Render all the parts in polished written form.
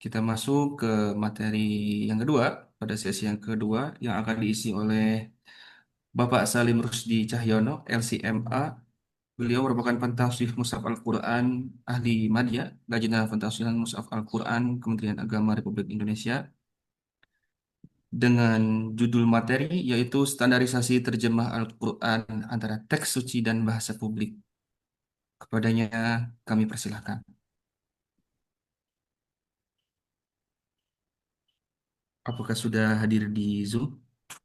Kita masuk ke materi yang kedua, pada sesi yang kedua yang akan diisi oleh Bapak Salim Rusdi Cahyono, LCMA. Beliau merupakan pentafsir Mushaf Al-Quran ahli madya, Lajnah Pentafsiran Mushaf Al-Quran Kementerian Agama Republik Indonesia, dengan judul materi yaitu Standarisasi Terjemah Al-Quran antara Teks Suci dan Bahasa Publik. Kepadanya kami persilahkan. Apakah sudah hadir di Zoom,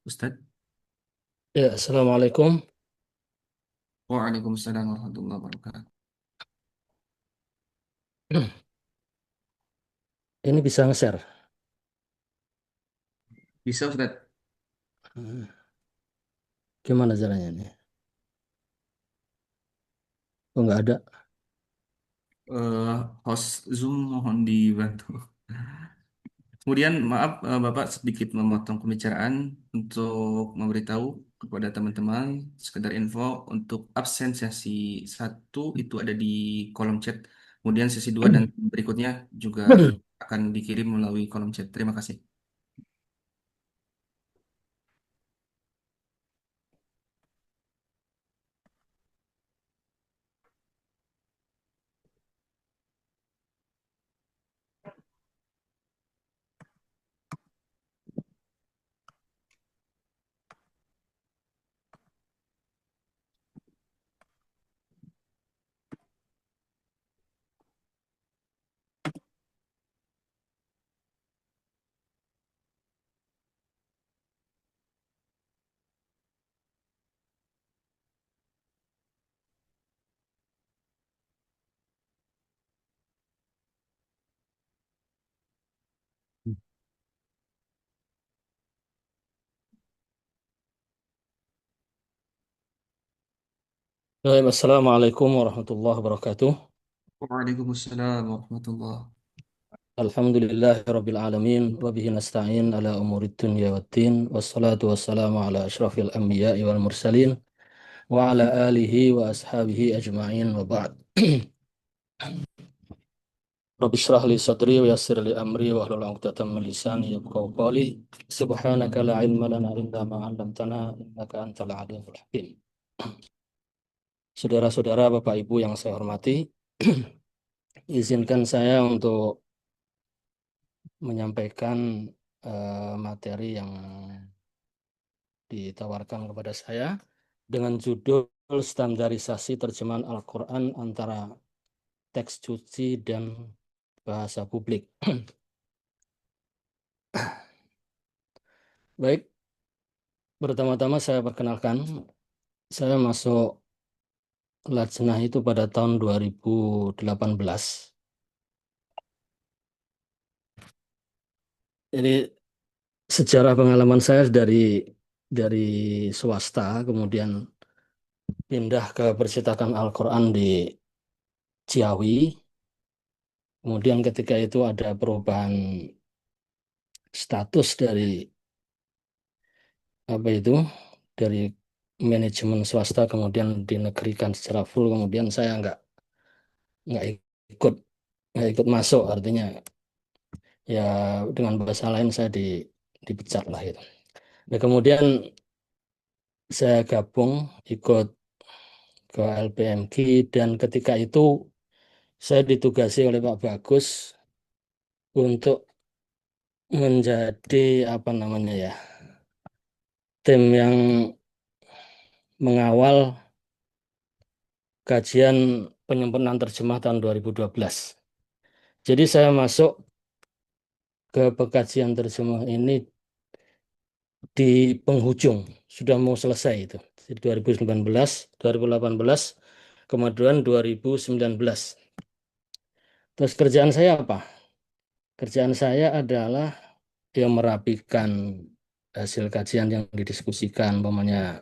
Ustadz? Ya, Assalamualaikum. Waalaikumsalam warahmatullahi wabarakatuh. Ini bisa nge-share. Bisa, Ustadz. Hmm, Gimana caranya nih? Oh, nggak ada. Eh, Host Zoom mohon dibantu. Kemudian maaf Bapak sedikit memotong pembicaraan untuk memberitahu kepada teman-teman sekedar info untuk absen sesi satu itu ada di kolom chat. Kemudian sesi 2 dan berikutnya juga akan dikirim melalui kolom chat. Terima kasih. Baik, Assalamualaikum warahmatullahi wabarakatuh. Waalaikumsalam warahmatullahi. Alhamdulillahi rabbil alamin. Wa bihi nasta'in ala umurid dunya waddin. Wassalatu wassalamu ala ashrafil anbiya'i wal mursalin. Wa ala alihi wa ashabihi ajma'in wa ba'd. Rabbi shrah li sadri wa yassir li amri wa hlul 'uqdatam min lisani yafqahu qawli. Subhanaka la ilma lana illa ma 'allamtana innaka antal alimul hakim. Saudara-saudara, Bapak Ibu yang saya hormati, izinkan saya untuk menyampaikan materi yang ditawarkan kepada saya dengan judul Standarisasi Terjemahan Al-Quran antara Teks Suci dan Bahasa Publik. Baik, pertama-tama saya perkenalkan, saya masuk Lajnah itu pada tahun 2018. Jadi sejarah pengalaman saya dari swasta, kemudian pindah ke percetakan Al-Quran di Ciawi. Kemudian ketika itu ada perubahan status dari apa itu dari manajemen swasta kemudian dinegerikan secara full. Kemudian saya nggak ikut nggak ikut masuk, artinya ya dengan bahasa lain saya dipecat lah itu. Nah, kemudian saya gabung ikut ke LPMG dan ketika itu saya ditugasi oleh Pak Bagus untuk menjadi apa namanya ya, tim yang mengawal kajian penyempurnaan terjemah tahun 2012. Jadi saya masuk ke pekajian terjemah ini di penghujung, sudah mau selesai itu. Jadi 2019, 2018, kemudian 2019. Terus kerjaan saya apa? Kerjaan saya adalah yang merapikan hasil kajian yang didiskusikan, umpamanya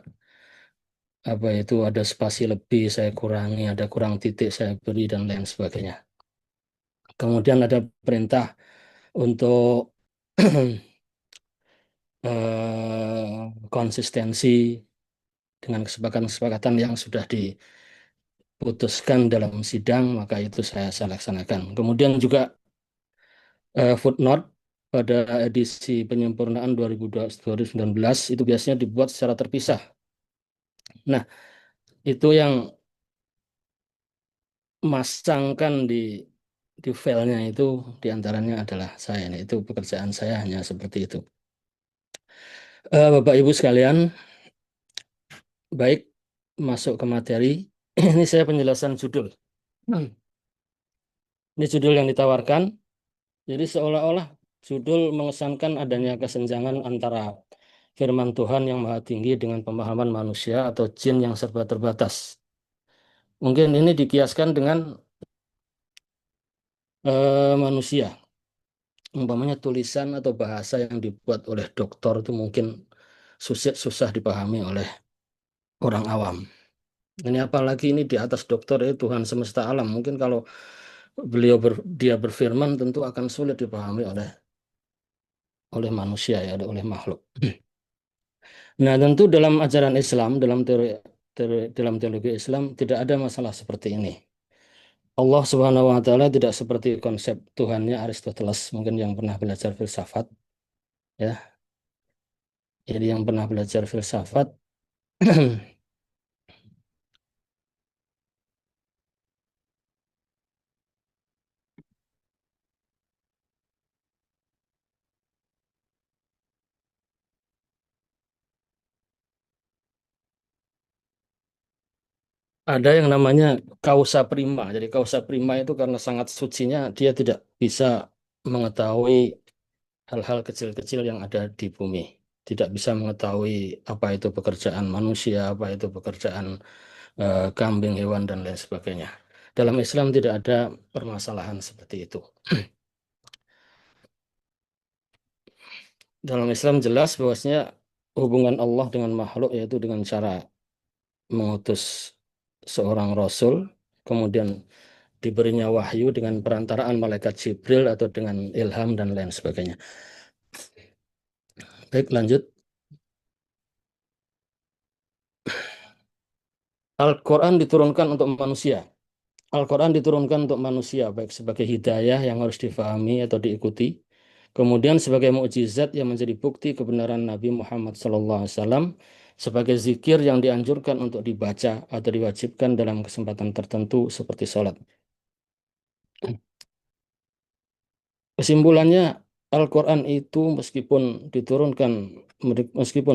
apa itu ada spasi lebih saya kurangi, ada kurang titik saya beri dan lain sebagainya. Kemudian ada perintah untuk konsistensi dengan kesepakatan-kesepakatan yang sudah diputuskan dalam sidang, maka itu saya laksanakan. Kemudian juga footnote pada edisi penyempurnaan 2019 itu biasanya dibuat secara terpisah. Nah, itu yang masangkan di filenya itu diantaranya adalah saya. Nah, itu pekerjaan saya hanya seperti itu. Bapak Ibu sekalian, baik masuk ke materi. Ini saya penjelasan judul. Ini judul yang ditawarkan. Jadi seolah-olah judul mengesankan adanya kesenjangan antara firman Tuhan yang maha tinggi dengan pemahaman manusia atau jin yang serba terbatas. Mungkin ini dikiaskan dengan manusia. Umpamanya tulisan atau bahasa yang dibuat oleh doktor itu mungkin susah dipahami oleh orang awam. Ini apalagi ini di atas dokter itu Tuhan semesta alam. Mungkin kalau dia berfirman tentu akan sulit dipahami oleh manusia ya, oleh makhluk. Nah, tentu dalam ajaran Islam, dalam teologi Islam tidak ada masalah seperti ini. Allah Subhanahu wa taala tidak seperti konsep Tuhannya Aristoteles, mungkin yang pernah belajar filsafat ya. Jadi yang pernah belajar filsafat ada yang namanya causa prima. Jadi causa prima itu karena sangat sucinya dia tidak bisa mengetahui hal-hal kecil-kecil yang ada di bumi. Tidak bisa mengetahui apa itu pekerjaan manusia, apa itu pekerjaan kambing, hewan, dan lain sebagainya. Dalam Islam tidak ada permasalahan seperti itu. Dalam Islam jelas bahwasanya hubungan Allah dengan makhluk yaitu dengan cara mengutus seorang rasul, kemudian diberinya wahyu dengan perantaraan malaikat Jibril atau dengan ilham dan lain sebagainya. Baik, lanjut. Al-Quran diturunkan untuk manusia. Al-Quran diturunkan untuk manusia, baik sebagai hidayah yang harus difahami atau diikuti, kemudian sebagai mukjizat yang menjadi bukti kebenaran Nabi Muhammad SAW, sebagai zikir yang dianjurkan untuk dibaca atau diwajibkan dalam kesempatan tertentu seperti sholat. Kesimpulannya, Al-Quran itu meskipun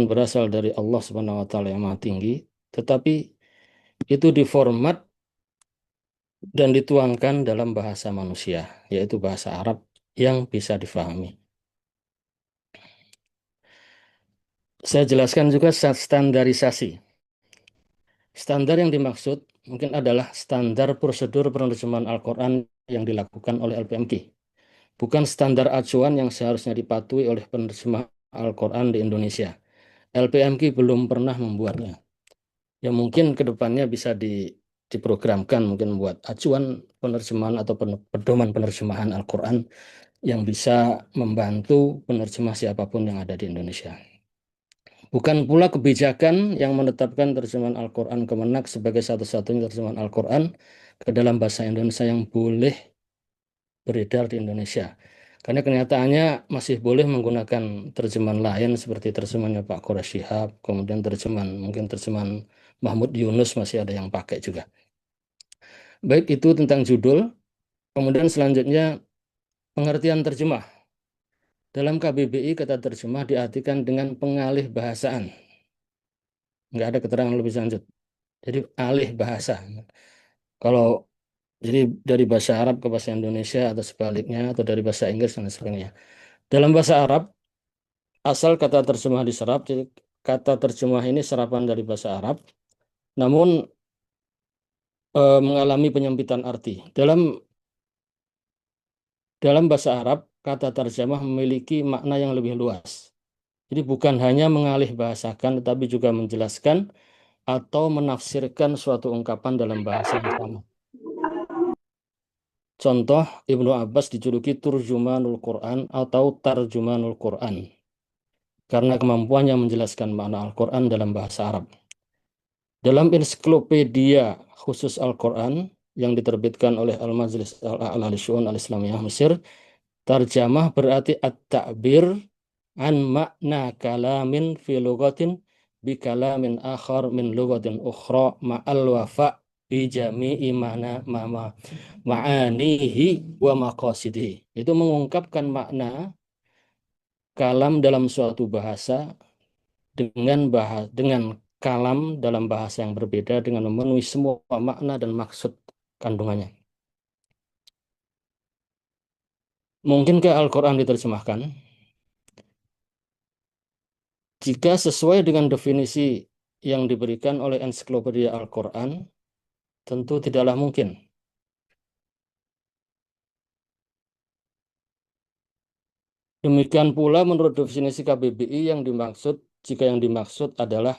berasal dari Allah Subhanahu wa taala yang Maha Tinggi, tetapi itu diformat dan dituangkan dalam bahasa manusia, yaitu bahasa Arab yang bisa difahami. Saya jelaskan juga standarisasi. Standar yang dimaksud mungkin adalah standar prosedur penerjemahan Al-Quran yang dilakukan oleh LPMK. Bukan standar acuan yang seharusnya dipatuhi oleh penerjemah Al-Quran di Indonesia. LPMK belum pernah membuatnya. Ya mungkin ke depannya bisa diprogramkan, mungkin membuat acuan penerjemahan atau pedoman penerjemahan Al-Quran yang bisa membantu penerjemah siapapun yang ada di Indonesia. Bukan pula kebijakan yang menetapkan terjemahan Al-Quran Kemenak sebagai satu-satunya terjemahan Al-Quran ke dalam bahasa Indonesia yang boleh beredar di Indonesia. Karena kenyataannya masih boleh menggunakan terjemahan lain seperti terjemahannya Pak Quraish Shihab, kemudian mungkin terjemahan Mahmud Yunus masih ada yang pakai juga. Baik itu tentang judul, kemudian selanjutnya pengertian terjemah. Dalam KBBI kata terjemah diartikan dengan pengalih bahasaan. Nggak ada keterangan lebih lanjut. Jadi alih bahasa. Kalau jadi dari bahasa Arab ke bahasa Indonesia atau sebaliknya atau dari bahasa Inggris dan sebagainya. Dalam bahasa Arab asal kata terjemah diserap. Jadi kata terjemah ini serapan dari bahasa Arab, namun mengalami penyempitan arti. Dalam bahasa Arab kata terjemah memiliki makna yang lebih luas. Jadi bukan hanya mengalih bahasakan, tetapi juga menjelaskan atau menafsirkan suatu ungkapan dalam bahasa yang sama. Contoh, Ibnu Abbas dijuluki Turjumanul Quran atau Tarjumanul Quran karena kemampuannya menjelaskan makna Al-Quran dalam bahasa Arab. Dalam ensiklopedia khusus Al-Quran yang diterbitkan oleh Al-Majlis Al-A'la Syu'un Al-Islamiyah Mesir, Tarjamah berarti at-ta'bir an makna kalamin fi lugatin bi kalamin akhar min lugatin ukhra ma'al wafa bi jami'i ma'anihi wa maqasidihi. Itu mengungkapkan makna kalam dalam suatu bahasa dengan kalam dalam bahasa yang berbeda dengan memenuhi semua makna dan maksud kandungannya. Mungkinkah Al-Quran diterjemahkan? Jika sesuai dengan definisi yang diberikan oleh ensiklopedia Al-Quran, tentu tidaklah mungkin. Demikian pula menurut definisi KBBI yang dimaksud, jika yang dimaksud adalah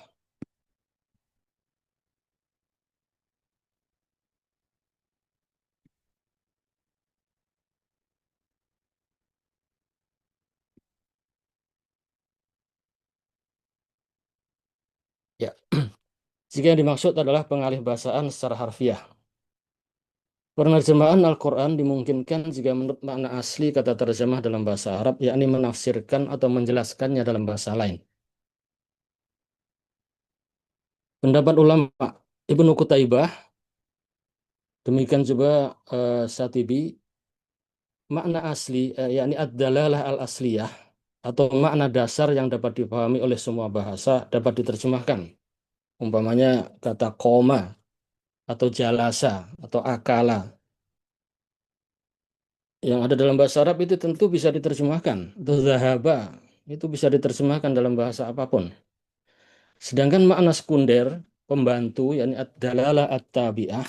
ya, jika yang dimaksud adalah pengalih bahasaan secara harfiah. Penerjemahan Al-Quran dimungkinkan jika menurut makna asli kata terjemah dalam bahasa Arab, yakni menafsirkan atau menjelaskannya dalam bahasa lain. Pendapat ulama Ibnu Qutaibah, demikian juga Syatibi, makna asli, yakni ad-dalalah al-asliyah, atau makna dasar yang dapat dipahami oleh semua bahasa dapat diterjemahkan. Umpamanya kata koma, atau jalasa, atau akala. Yang ada dalam bahasa Arab itu tentu bisa diterjemahkan. Atau zahaba, itu bisa diterjemahkan dalam bahasa apapun. Sedangkan makna sekunder, pembantu, yakni ad-dalalah at-tabi'ah,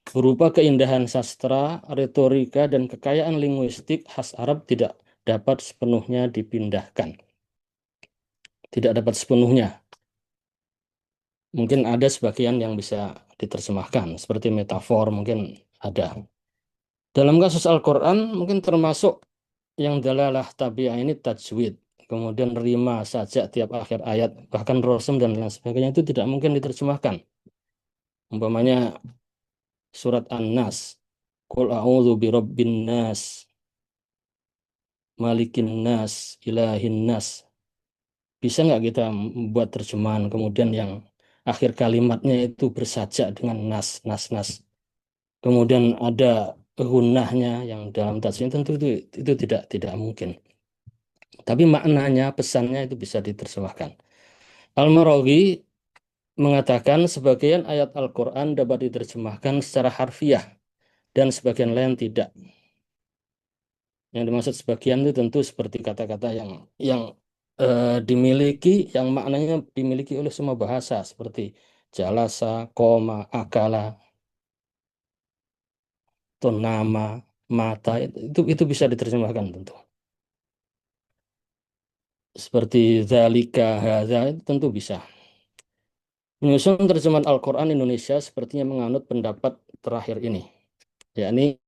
berupa keindahan sastra, retorika, dan kekayaan linguistik khas Arab tidak dapat sepenuhnya dipindahkan. Tidak dapat sepenuhnya. Mungkin ada sebagian yang bisa diterjemahkan, seperti metafor mungkin ada. Dalam kasus Al-Quran mungkin termasuk yang dalalah tabi'ah ini tajwid. Kemudian rima saja tiap akhir ayat, bahkan rosem dan lain sebagainya itu tidak mungkin diterjemahkan. Umpamanya surat An-Nas, Qul a'udzu birabbin nas, malikin nas, ilahin nas. Bisa nggak kita membuat terjemahan kemudian yang akhir kalimatnya itu bersajak dengan nas, nas, nas. Kemudian ada gunnahnya yang dalam tajwid tentu itu tidak mungkin. Tapi maknanya, pesannya itu bisa diterjemahkan. Al-Maraghi mengatakan sebagian ayat Al-Quran dapat diterjemahkan secara harfiah dan sebagian lain tidak. Yang dimaksud sebagian itu tentu seperti kata-kata yang dimiliki, yang maknanya dimiliki oleh semua bahasa seperti jalasa, koma, akala, atau nama, mata itu bisa diterjemahkan tentu. Seperti zalika, hadza itu tentu bisa. Menyusun terjemahan Al-Quran Indonesia sepertinya menganut pendapat terakhir ini, yakni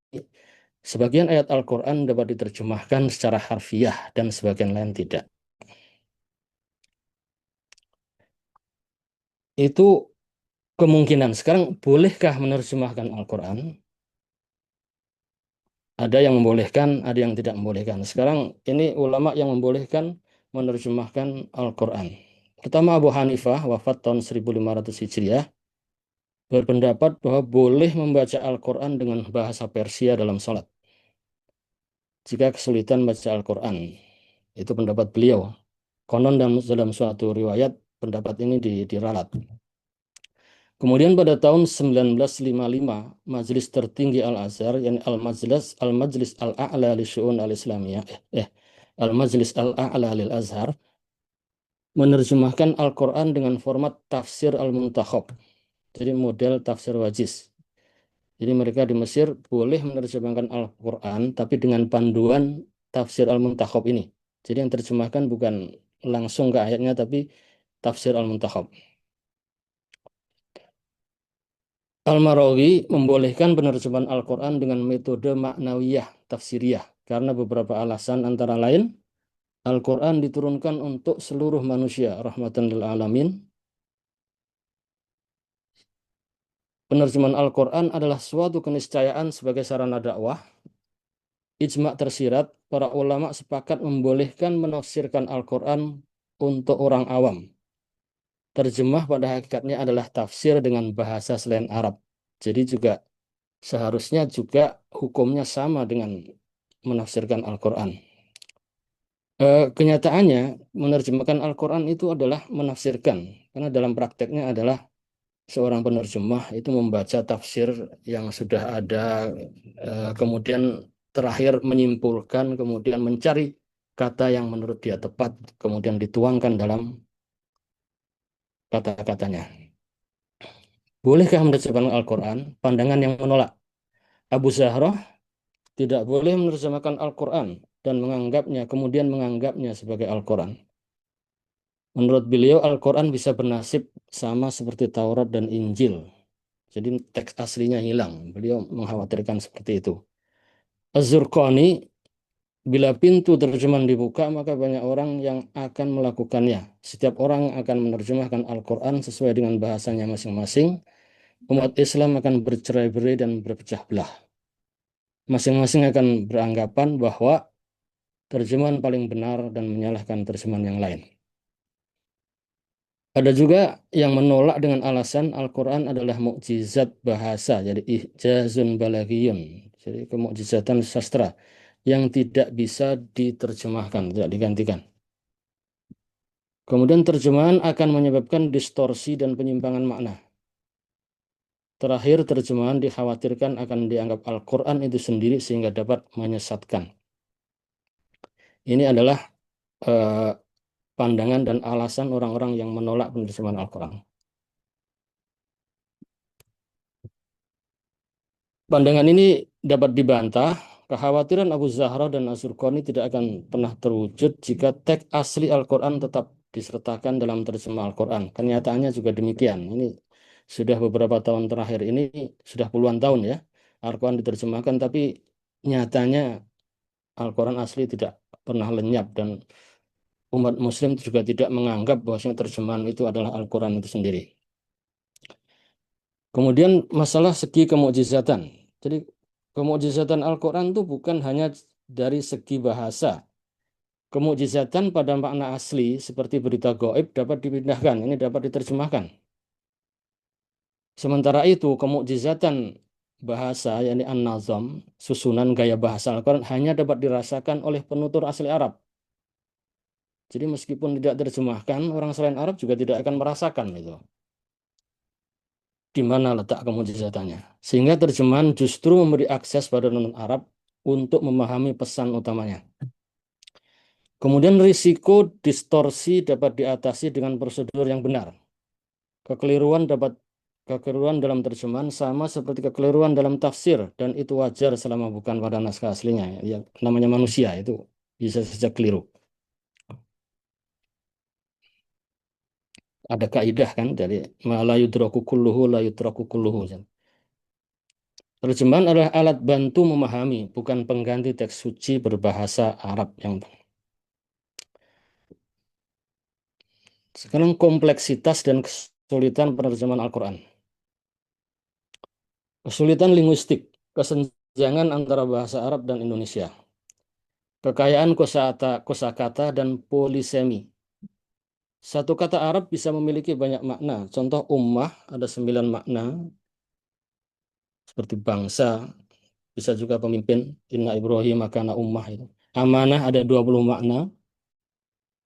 sebagian ayat Al-Quran dapat diterjemahkan secara harfiah dan sebagian lain tidak. Itu kemungkinan. Sekarang, bolehkah menerjemahkan Al-Quran? Ada yang membolehkan, ada yang tidak membolehkan. Sekarang ini ulama yang membolehkan menerjemahkan Al-Quran. Pertama Abu Hanifah, wafat tahun 1500 Hijriah, berpendapat bahwa boleh membaca Al-Quran dengan bahasa Persia dalam sholat. Jika kesulitan baca Al-Quran, itu pendapat beliau. Konon dalam suatu riwayat, pendapat ini diralat. Kemudian pada tahun 1955, Majelis Tertinggi Al-Azhar, yang Al-Majlis Al-A'la li Syu'un Al-Islamiyah, Al-Majlis Al-A'la lil Azhar, menerjemahkan Al-Quran dengan format tafsir Al-Muntakhab. Jadi model tafsir wajiz. Jadi mereka di Mesir boleh menerjemahkan Al-Quran, tapi dengan panduan tafsir Al-Muntakhab ini. Jadi yang terjemahkan bukan langsung ke ayatnya, tapi tafsir Al-Muntakhab. Al-Maraghi membolehkan penerjemahan Al-Quran dengan metode maknawiyah, tafsiriyah, karena beberapa alasan antara lain, Al-Quran diturunkan untuk seluruh manusia, rahmatan lil alamin. Penerjemahan Al-Quran adalah suatu keniscayaan sebagai sarana dakwah. ijma tersirat, para ulama sepakat membolehkan menafsirkan Al-Quran untuk orang awam. Terjemah pada hakikatnya adalah tafsir dengan bahasa selain Arab. Jadi juga seharusnya juga hukumnya sama dengan menafsirkan Al-Quran. Kenyataannya, menerjemahkan Al-Quran itu adalah menafsirkan, karena dalam prakteknya adalah seorang penerjemah itu membaca tafsir yang sudah ada, kemudian terakhir menyimpulkan, kemudian mencari kata yang menurut dia tepat, kemudian dituangkan dalam kata-katanya. Bolehkah menerjemahkan Al-Quran? Pandangan yang menolak. Abu Zahrah tidak boleh menerjemahkan Al-Quran dan kemudian menganggapnya sebagai Al-Quran. Menurut beliau, Al-Quran bisa bernasib sama seperti Taurat dan Injil. Jadi teks aslinya hilang. Beliau mengkhawatirkan seperti itu. Az-Zurqani, bila pintu terjemahan dibuka, maka banyak orang yang akan melakukannya. Setiap orang akan menerjemahkan Al-Quran sesuai dengan bahasanya masing-masing. Umat Islam akan bercerai-berai dan berpecah belah. Masing-masing akan beranggapan bahwa terjemahan paling benar dan menyalahkan terjemahan yang lain. Ada juga yang menolak dengan alasan Al-Quran adalah mukjizat bahasa, jadi ijazun balaghiyun, jadi kemukjizatan sastra yang tidak bisa diterjemahkan, tidak digantikan. Kemudian terjemahan akan menyebabkan distorsi dan penyimpangan makna. Terakhir, terjemahan dikhawatirkan akan dianggap Al-Quran itu sendiri sehingga dapat menyesatkan. Ini adalah eh, pandangan dan alasan orang-orang yang menolak penerjemahan Al-Quran. Pandangan ini dapat dibantah. Kekhawatiran Abu Zahra dan Azurqani tidak akan pernah terwujud jika teks asli Al-Quran tetap disertakan dalam terjemah Al-Quran. Kenyataannya juga demikian. Ini sudah beberapa tahun terakhir ini, sudah puluhan tahun ya, Al-Quran diterjemahkan, tapi nyatanya Al-Quran asli tidak pernah lenyap dan umat Muslim juga tidak menganggap bahwasanya terjemahan itu adalah Al-Quran itu sendiri. Kemudian masalah segi kemukjizatan. Jadi kemukjizatan Al-Quran itu bukan hanya dari segi bahasa. Kemukjizatan pada makna asli seperti berita gaib dapat dipindahkan, ini dapat diterjemahkan. Sementara itu kemukjizatan bahasa, yakni an-nazam, susunan gaya bahasa Al-Quran hanya dapat dirasakan oleh penutur asli Arab. Jadi meskipun tidak terjemahkan, orang selain Arab juga tidak akan merasakan itu. Di mana letak kemujizatannya. Sehingga terjemahan justru memberi akses pada non-Arab untuk memahami pesan utamanya. Kemudian risiko distorsi dapat diatasi dengan prosedur yang benar. Kekeliruan dalam terjemahan sama seperti kekeliruan dalam tafsir dan itu wajar selama bukan pada naskah aslinya. Ya, namanya manusia itu bisa saja keliru. Ada kaidah kan dari ma la yudraku kulluhu la yutraku kulluhu. Terjemahan adalah alat bantu memahami, bukan pengganti teks suci berbahasa Arab yang. Sekarang kompleksitas dan kesulitan penerjemahan Al-Quran. Kesulitan linguistik, kesenjangan antara bahasa Arab dan Indonesia. Kekayaan kosakata dan polisemi. Satu kata Arab bisa memiliki banyak makna. Contoh ummah ada 9 makna, seperti bangsa, bisa juga pemimpin, Inna Ibrahim makana ummah itu. Amanah ada 20 makna.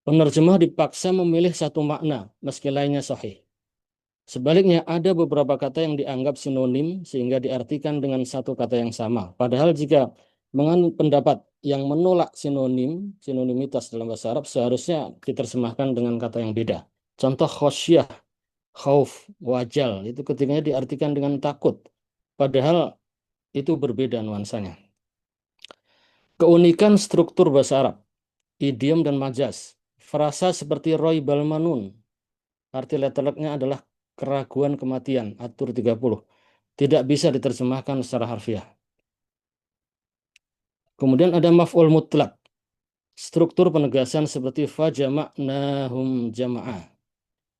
Penerjemah dipaksa memilih satu makna, meski lainnya sahih. Sebaliknya, ada beberapa kata yang dianggap sinonim sehingga diartikan dengan satu kata yang sama. Padahal jika menganut pendapat yang menolak sinonimitas dalam bahasa Arab, seharusnya diterjemahkan dengan kata yang beda. Contoh khosyah, khauf, wajal, itu ketikanya diartikan dengan takut. Padahal itu berbeda nuansanya. Keunikan struktur bahasa Arab, idiom dan majas. Frasa seperti Roy Balmanun, arti letterleknya adalah keraguan kematian, atur 30. Tidak bisa diterjemahkan secara harfiah. Kemudian ada maf'ul mutlak. Struktur penegasan seperti fajama'nahum jama'ah.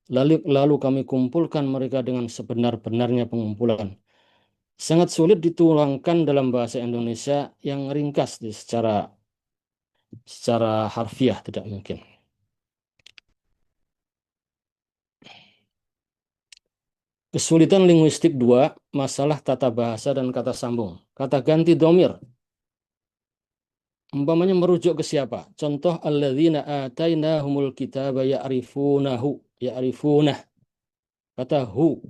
Lalu kami kumpulkan mereka dengan sebenar-benarnya pengumpulan. sangat sulit dituangkan dalam bahasa Indonesia yang ringkas secara secara harfiah tidak mungkin. Kesulitan linguistik dua, masalah tata bahasa dan kata sambung. Kata ganti domir, umpamanya merujuk ke siapa? Contoh alladzina atainahumul kitaba ya'rifunahu, ya'rifunah. Kata hu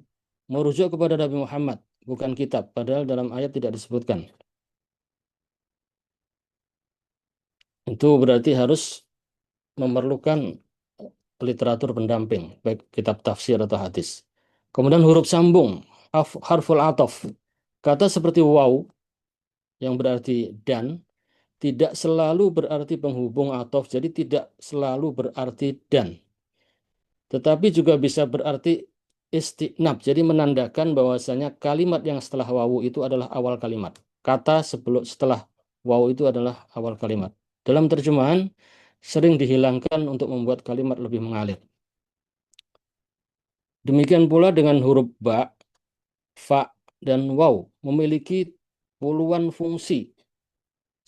merujuk kepada Nabi Muhammad, bukan kitab, padahal dalam ayat tidak disebutkan. Itu berarti harus memerlukan literatur pendamping, baik kitab tafsir atau hadis. Kemudian huruf sambung, harful atof. Kata seperti waw yang berarti dan tidak selalu berarti penghubung atof, jadi tidak selalu berarti dan. Tetapi juga bisa berarti istinab, jadi menandakan bahwasanya kalimat yang setelah wawu itu adalah awal kalimat. Kata sebelum setelah wawu itu adalah awal kalimat. Dalam terjemahan sering dihilangkan untuk membuat kalimat lebih mengalir. Demikian pula dengan huruf ba, fa, dan waw memiliki puluhan fungsi.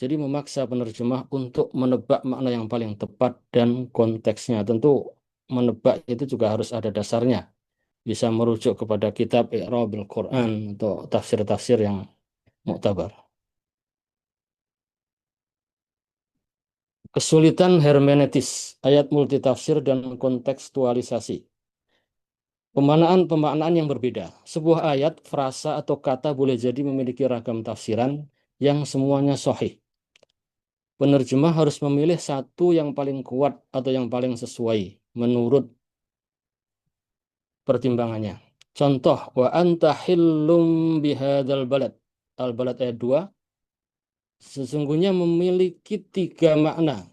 Jadi memaksa penerjemah untuk menebak makna yang paling tepat dan konteksnya. Tentu menebak itu juga harus ada dasarnya. Bisa merujuk kepada kitab I'rabil Quran atau tafsir-tafsir yang muktabar. Kesulitan hermeneutis, ayat multitafsir dan kontekstualisasi. Pemaknaan yang berbeda. Sebuah ayat, frasa, atau kata boleh jadi memiliki ragam tafsiran yang semuanya sahih. Penerjemah harus memilih satu yang paling kuat atau yang paling sesuai menurut pertimbangannya. Contoh, wa anta hillum bihadzal balad. Al-Balad ayat 2 sesungguhnya memiliki tiga makna.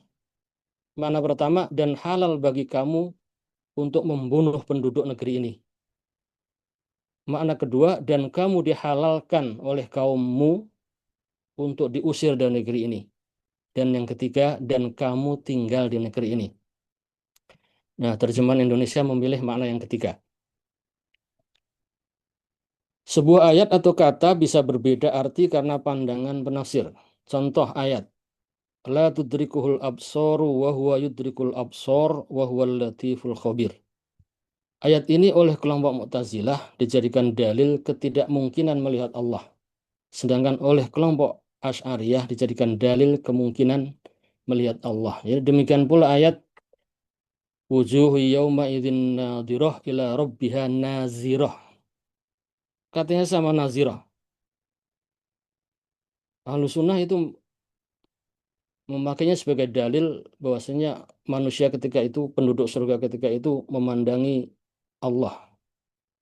Makna pertama, dan halal bagi kamu untuk membunuh penduduk negeri ini. Makna kedua, dan kamu dihalalkan oleh kaummu untuk diusir dari negeri ini. Dan yang ketiga, dan kamu tinggal di negeri ini. Nah, terjemahan Indonesia memilih makna yang ketiga. Sebuah ayat atau kata bisa berbeda arti karena pandangan penafsir. Contoh ayat, la tudrikuhul absoru wa huwa yudrikul absor wa huwal latiful khabir. Ayat ini oleh kelompok Mu'tazilah dijadikan dalil ketidakmungkinan melihat Allah. Sedangkan oleh kelompok Asy'ariyah dijadikan dalil kemungkinan melihat Allah. Ya, demikian pula ayat wujuhu yauma idzin nadhirah ila rabbiha nazirah. Katanya sama nazirah. Ahlus sunnah itu memakainya sebagai dalil bahwasanya manusia ketika itu, penduduk surga ketika itu memandangi Allah.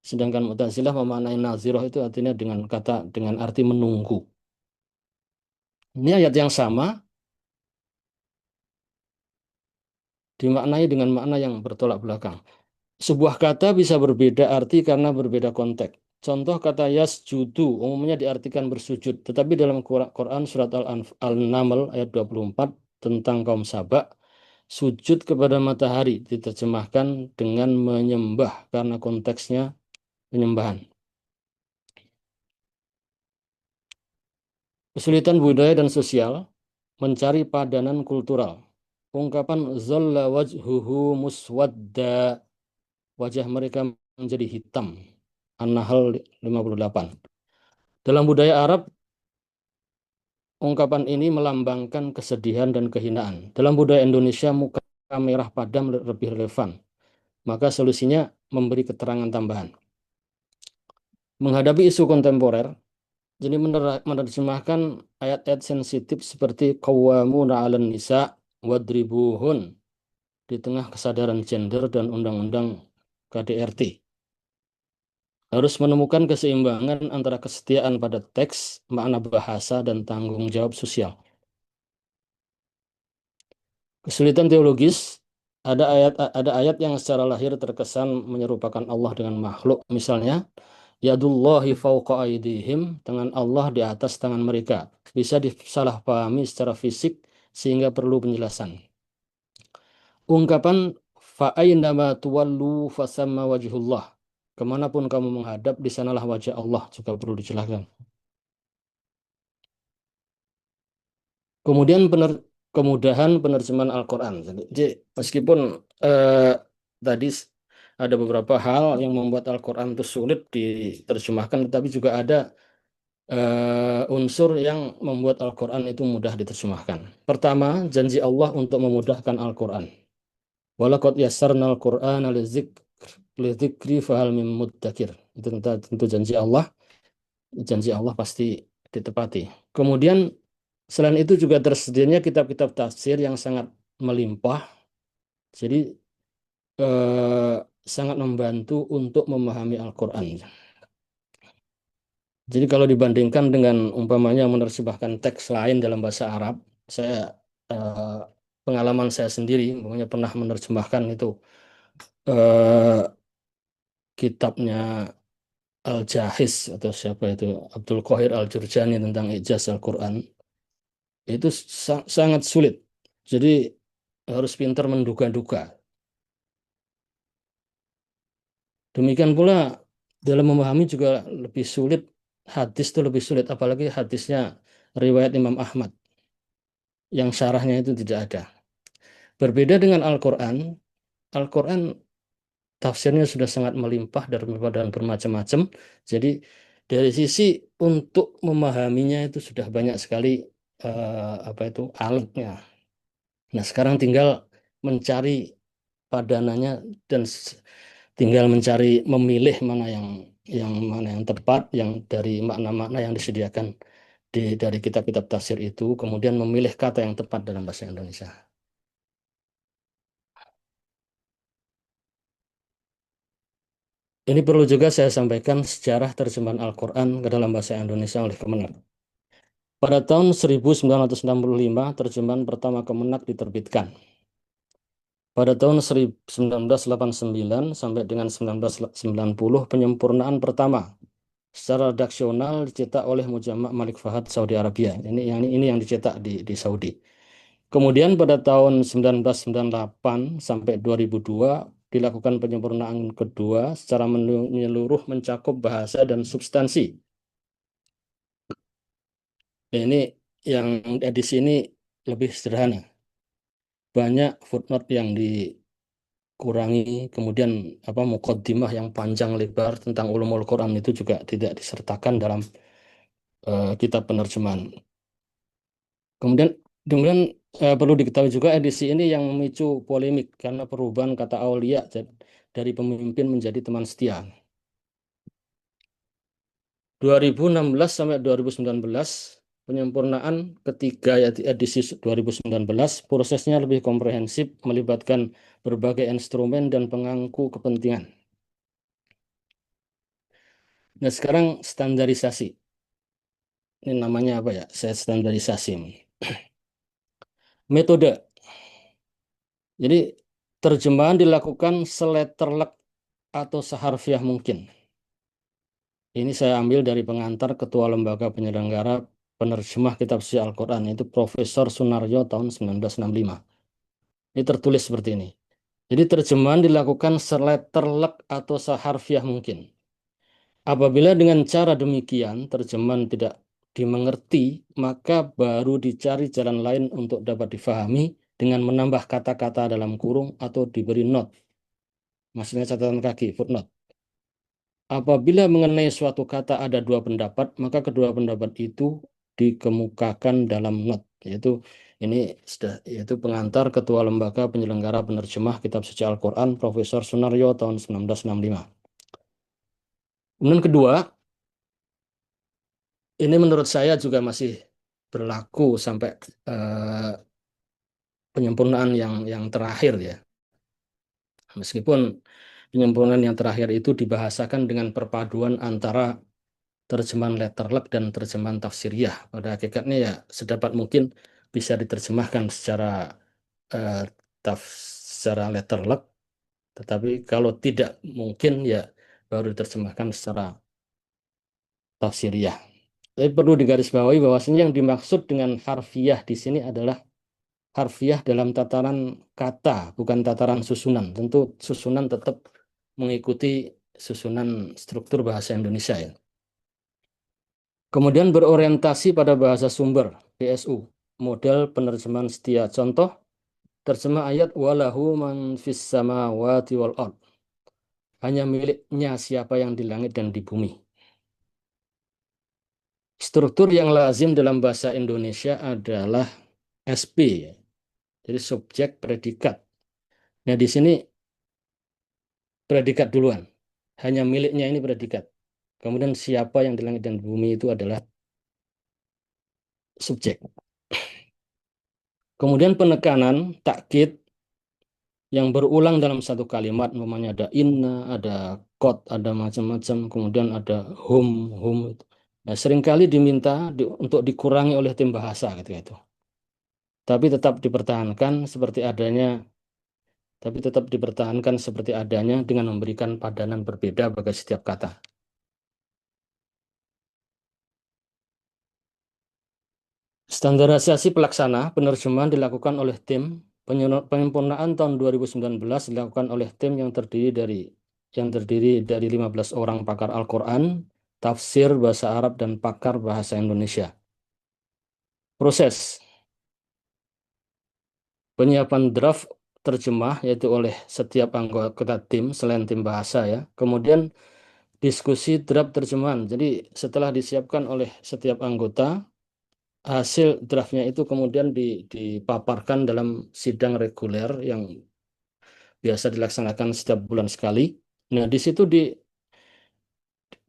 Sedangkan Mu'tazilah memaknai nazirah itu artinya dengan arti menunggu. Ini ayat yang sama dimaknai dengan makna yang bertolak belakang. Sebuah kata bisa berbeda arti karena berbeda konteks. Contoh kata yasjudu umumnya diartikan bersujud, tetapi dalam Quran surat Al-Naml ayat 24 tentang kaum Saba, sujud kepada matahari diterjemahkan dengan menyembah karena konteksnya penyembahan. Kesulitan budaya dan sosial, mencari padanan kultural. Ungkapan zalla wajhuhu muswadda, wajah mereka menjadi hitam. An-Nahl 58. Dalam budaya Arab, ungkapan ini melambangkan kesedihan dan kehinaan. Dalam budaya Indonesia, muka merah padam lebih relevan. Maka solusinya memberi keterangan tambahan. Menghadapi isu kontemporer, jadi menerjemahkan ayat-ayat sensitif seperti qawwamuna 'alan nisa wadribuhun di tengah kesadaran gender dan undang-undang KDRT. Harus menemukan keseimbangan antara kesetiaan pada teks, makna bahasa, dan tanggung jawab sosial. Kesulitan teologis, ada ayat yang secara lahir terkesan menyerupakan Allah dengan makhluk. Misalnya, yadullahi fauqa aydihim, tangan Allah di atas tangan mereka. Bisa disalahpahami secara fisik sehingga perlu penjelasan. Ungkapan fa'ainama tuwallu fasamma wajhullah. Kemanapun kamu menghadap, di sanalah wajah Allah juga perlu dijelaskan. Kemudian kemudahan penerjemahan Al-Quran. Jadi meskipun eh, tadi ada beberapa hal yang membuat Al-Quran itu sulit diterjemahkan, tetapi juga ada unsur yang membuat Al-Quran itu mudah diterjemahkan. Pertama, janji Allah untuk memudahkan Al-Quran. Walaqad yassarnal Qur'ana lidzikri fahal mim muddakir. Itu tentu janji Allah pasti ditepati. Kemudian selain itu juga tersedianya kitab-kitab tafsir yang sangat melimpah, jadi eh, sangat membantu untuk memahami Al-Quran. Jadi kalau dibandingkan dengan umpamanya menerjemahkan teks lain dalam bahasa Arab, saya eh, pengalaman saya sendiri, umpamanya pernah menerjemahkan itu eh, kitabnya Al-Jahiz atau siapa itu Abdul Qahir Al-Jurjani tentang Ijaz Al-Quran itu sangat sulit. Jadi harus pintar menduga-duga. Demikian pula dalam memahami juga lebih sulit, hadis itu lebih sulit, apalagi hadisnya riwayat Imam Ahmad yang syarahnya itu tidak ada. Berbeda dengan Al-Quran, Al-Quran tafsirnya sudah sangat melimpah dan bermacam-macam. Jadi dari sisi untuk memahaminya itu sudah banyak sekali apa itu alatnya. Nah, sekarang tinggal mencari padanannya dan tinggal mencari memilih yang mana yang tepat yang dari makna-makna yang disediakan dari kitab-kitab tafsir itu kemudian memilih kata yang tepat dalam bahasa Indonesia. Ini perlu juga saya sampaikan sejarah terjemahan Al-Quran ke dalam bahasa Indonesia oleh Kemenak. Pada tahun 1965, terjemahan pertama Kemenak diterbitkan. Pada tahun 1989 sampai dengan 1990, penyempurnaan pertama secara redaksional dicetak oleh Mujama' Malik Fahad Saudi Arabia. Ini yang dicetak di Saudi. Kemudian pada tahun 1998 sampai 2002 dilakukan penyempurnaan kedua secara menyeluruh mencakup bahasa dan substansi. Ini yang edisi ini lebih sederhana. Banyak footnote yang dikurangi, kemudian apa muqaddimah yang panjang lebar tentang ulumul Quran itu juga tidak disertakan dalam kitab penerjemahan. Kemudian kemudian perlu diketahui juga edisi ini yang memicu polemik karena perubahan kata aulia dari pemimpin menjadi teman setia. 2016 sampai 2019 penyempurnaan ketiga yaitu edisi 2019 prosesnya lebih komprehensif melibatkan berbagai instrumen dan pemangku kepentingan. Nah, sekarang standarisasi. Ini namanya apa ya? Saya standarisasi. Metode. Jadi terjemahan dilakukan seletterlek atau seharfiah mungkin. Ini saya ambil dari pengantar Ketua Lembaga Penyelenggara Penerjemah Kitab Suci Al-Quran, itu Profesor Sunaryo tahun 1965. Ini tertulis seperti ini. Jadi terjemahan dilakukan seletterlek atau seharfiah mungkin. Apabila dengan cara demikian terjemahan tidak dimengerti, maka baru dicari jalan lain untuk dapat difahami dengan menambah kata-kata dalam kurung atau diberi not. Maksudnya catatan kaki, footnote. Apabila mengenai suatu kata ada dua pendapat, maka kedua pendapat itu dikemukakan dalam not, yaitu ini sudah yaitu pengantar Ketua Lembaga Penyelenggara Penerjemah Kitab Suci Al-Quran Profesor Sunaryo tahun 1965. Kemudian kedua, ini menurut saya juga masih berlaku sampai eh, penyempurnaan yang terakhir ya. Meskipun penyempurnaan yang terakhir itu dibahasakan dengan perpaduan antara terjemahan letterlek dan terjemahan tafsiriyah. Pada hakikatnya ya sedapat mungkin bisa diterjemahkan secara eh, secara letterlek, tetapi kalau tidak mungkin ya baru diterjemahkan secara tafsiriyah. Tapi perlu digarisbawahi bahwasanya yang dimaksud dengan harfiah di sini adalah harfiah dalam tataran kata, bukan tataran susunan. Tentu susunan tetap mengikuti susunan struktur bahasa Indonesia ya. Kemudian berorientasi pada bahasa sumber, BSU. model penerjemahan setia. Contoh, terjemah ayat walahu man fis samawati wal ard. Hanya miliknya siapa yang di langit dan di bumi. Struktur yang lazim dalam bahasa Indonesia adalah SP, ya. Jadi subjek predikat. Nah, di sini predikat duluan. Hanya miliknya ini predikat. Kemudian siapa yang di langit dan di bumi itu adalah subjek. Kemudian penekanan, takkid yang berulang dalam satu kalimat, umpamanya ada inna, ada kot, ada macam-macam, kemudian ada hum. Nah, seringkali diminta untuk dikurangi oleh tim bahasa gitu itu. Tapi tetap dipertahankan seperti adanya, tapi tetap dipertahankan seperti adanya dengan memberikan padanan berbeda bagi setiap kata. Standarisasi pelaksana penerjemahan dilakukan oleh tim. Penyempurnaan tahun 2019 dilakukan oleh tim yang terdiri dari 15 orang pakar Al-Quran, tafsir bahasa Arab, dan pakar bahasa Indonesia. Proses penyiapan draft terjemah yaitu oleh setiap anggota tim selain tim bahasa ya. Kemudian diskusi draft terjemahan. Jadi setelah disiapkan oleh setiap anggota, hasil draftnya itu kemudian dipaparkan dalam sidang reguler yang biasa dilaksanakan setiap bulan sekali. Nah, di situ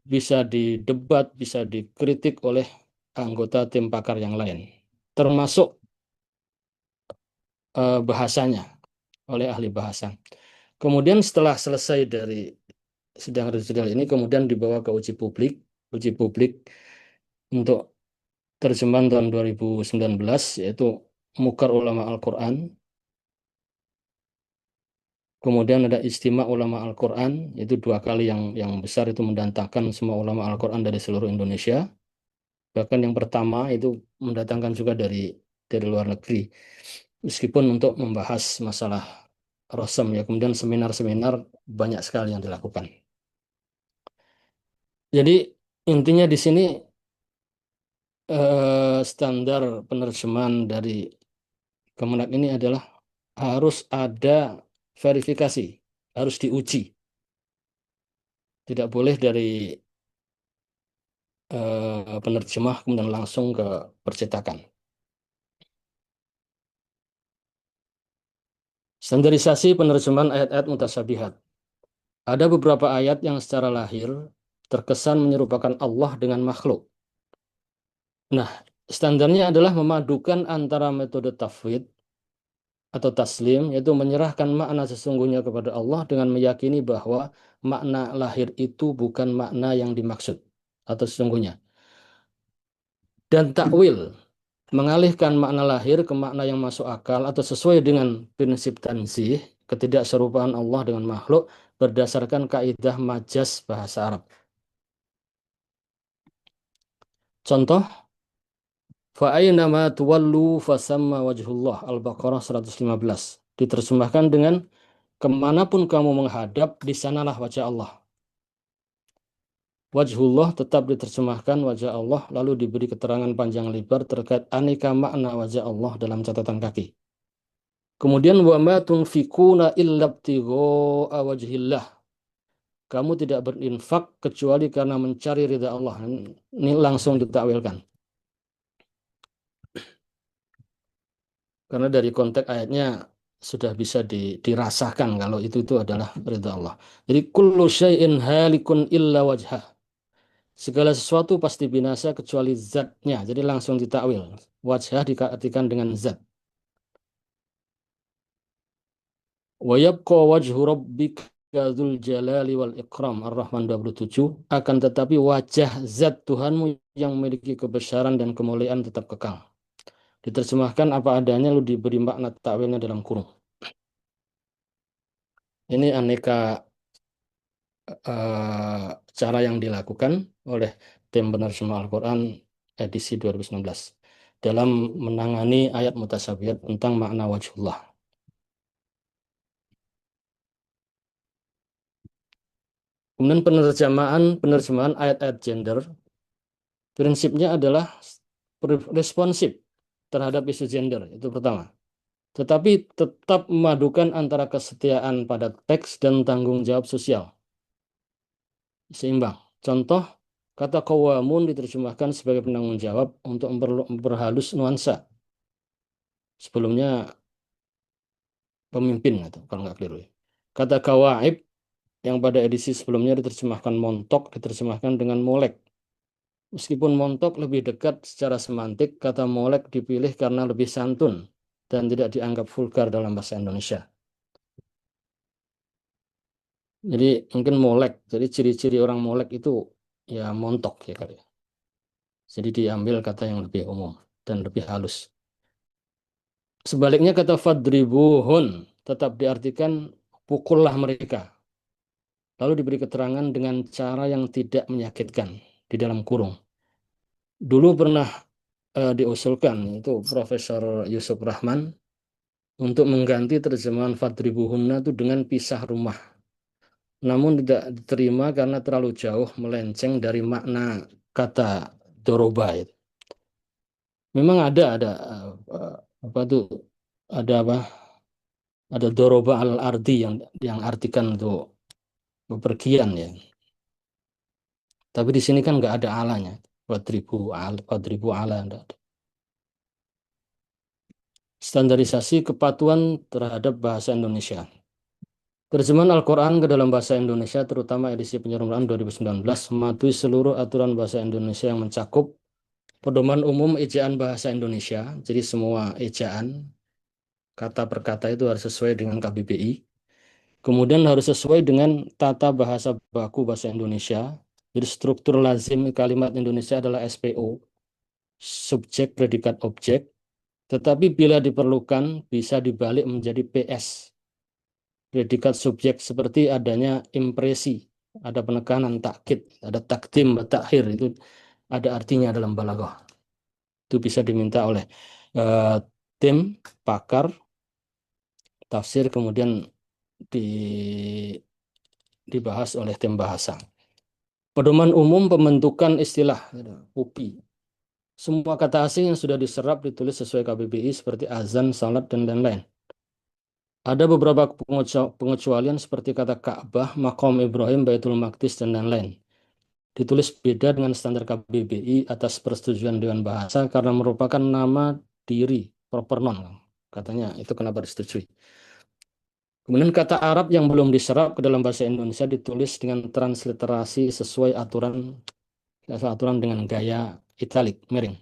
bisa didebat, bisa dikritik oleh anggota tim pakar yang lain, termasuk bahasanya oleh ahli bahasa. Kemudian setelah selesai dari sidang reguler ini, kemudian dibawa ke uji publik untuk terjemahan tahun 2019, yaitu Mukar Ulama Al-Quran. Kemudian ada Istimewa Ulama Al-Quran, itu 2 kali yang besar itu mendatangkan semua ulama Al-Quran dari seluruh Indonesia. Bahkan yang pertama itu mendatangkan juga dari luar negeri. Meskipun untuk membahas masalah Rasam ya, kemudian seminar-seminar banyak sekali yang dilakukan. Jadi intinya di sini standar penerjemahan dari Kemenak ini adalah harus ada verifikasi, harus diuji. Tidak boleh dari penerjemah kemudian langsung ke percetakan. Standarisasi penerjemahan ayat-ayat mutasyabihat. Ada beberapa ayat yang secara lahir terkesan menyerupakan Allah dengan makhluk. Nah, standarnya adalah memadukan antara metode tafwid atau taslim, yaitu menyerahkan makna sesungguhnya kepada Allah dengan meyakini bahwa makna lahir itu bukan makna yang dimaksud atau sesungguhnya. Dan takwil, mengalihkan makna lahir ke makna yang masuk akal atau sesuai dengan prinsip tanzih, ketidakserupaan Allah dengan makhluk berdasarkan kaidah majas bahasa Arab. Contoh, fa'ainama tuwallu fasamma wajhullah, Al-Baqarah 115. Diterjemahkan dengan kemanapun kamu menghadap, di sanalah wajah Allah. Wajhullah tetap diterjemahkan wajah Allah, lalu diberi keterangan panjang lebar terkait aneka makna wajah Allah dalam catatan kaki. Kemudian wa ma tunfikuna illa ibtigha'a wajhillah. Kamu tidak berinfak kecuali karena mencari ridha Allah. Ini langsung ditakwilkan. Karena dari konteks ayatnya sudah bisa dirasakan kalau itu adalah ridha Allah. Jadi kullu syai'in halikun illa wajhah. Segala sesuatu pasti binasa kecuali zatnya. Jadi langsung ditakwil. Wajhah diartikan dengan zat. Wa yabqa wajhu rabbika dzul jalali wal ikram, Ar-Rahman 27. Akan tetapi wajah zat Tuhanmu yang memiliki kebesaran dan kemuliaan tetap kekal. Diterjemahkan apa adanya lalu diberi makna takwilnya dalam kurung. Ini aneka cara yang dilakukan oleh tim penerjemah Al-Quran edisi 2019 dalam menangani ayat mutasyabihat tentang makna wajhullah. Kemudian penerjemahan ayat-ayat gender prinsipnya adalah responsif. terhadap isu gender, itu pertama. Tetapi tetap memadukan antara kesetiaan pada teks dan tanggung jawab sosial, seimbang. Contoh, kata qawamun diterjemahkan sebagai penanggung jawab untuk memperhalus nuansa. Sebelumnya pemimpin, atau kalau nggak keliru, ya. Kata kawaib yang pada edisi sebelumnya diterjemahkan montok, diterjemahkan dengan molek. Meskipun montok lebih dekat secara semantik, kata molek dipilih karena lebih santun dan tidak dianggap vulgar dalam bahasa Indonesia. Jadi mungkin molek. Jadi ciri-ciri orang molek itu ya montok ya kali, ya. Jadi diambil kata yang lebih umum dan lebih halus. Sebaliknya kata fadribuhun tetap diartikan pukullah mereka. Lalu diberi keterangan dengan cara yang tidak menyakitkan di dalam kurung. Dulu pernah diusulkan itu Profesor Yusuf Rahman untuk mengganti terjemahan fadribuhunna itu dengan pisah rumah. Namun tidak diterima karena terlalu jauh melenceng dari makna kata doroba itu. Memang ada eh, apa tuh, ada apa, ada doroba al ardi yang artikan untuk bepergian ya. Tapi di sini kan nggak ada alanya. Wadribu ala nggak ada. Standarisasi kepatuhan terhadap bahasa Indonesia. Terjemahan Al-Quran ke dalam bahasa Indonesia, terutama edisi penyerupaan 2019, mematuhi seluruh aturan bahasa Indonesia yang mencakup pedoman umum ejaan bahasa Indonesia. Jadi semua ejaan, kata per kata itu harus sesuai dengan KBBI. Kemudian harus sesuai dengan tata bahasa baku bahasa Indonesia. Jadi struktur lazim kalimat Indonesia adalah SPO, subjek, predikat, objek. Tetapi bila diperlukan, bisa dibalik menjadi PS, predikat subjek, seperti adanya impresi, ada penekanan takkid, ada takdim, takhir, itu ada artinya dalam balaghah. Itu bisa diminta oleh eh, tim pakar tafsir, kemudian di, dibahas oleh tim bahasa. Pedoman umum pembentukan istilah, UPI. Semua kata asing yang sudah diserap ditulis sesuai KBBI seperti azan, salat, dan lain-lain. Ada beberapa pengecualian seperti kata Ka'bah, Maqam Ibrahim, Baitul Maqdis, dan lain-lain. Ditulis beda dengan standar KBBI atas persetujuan Dewan Bahasa karena merupakan nama diri, proper noun. Katanya itu kenapa disetujui. Kemudian kata Arab yang belum diserap ke dalam bahasa Indonesia ditulis dengan transliterasi sesuai aturan dengan gaya italik, miring.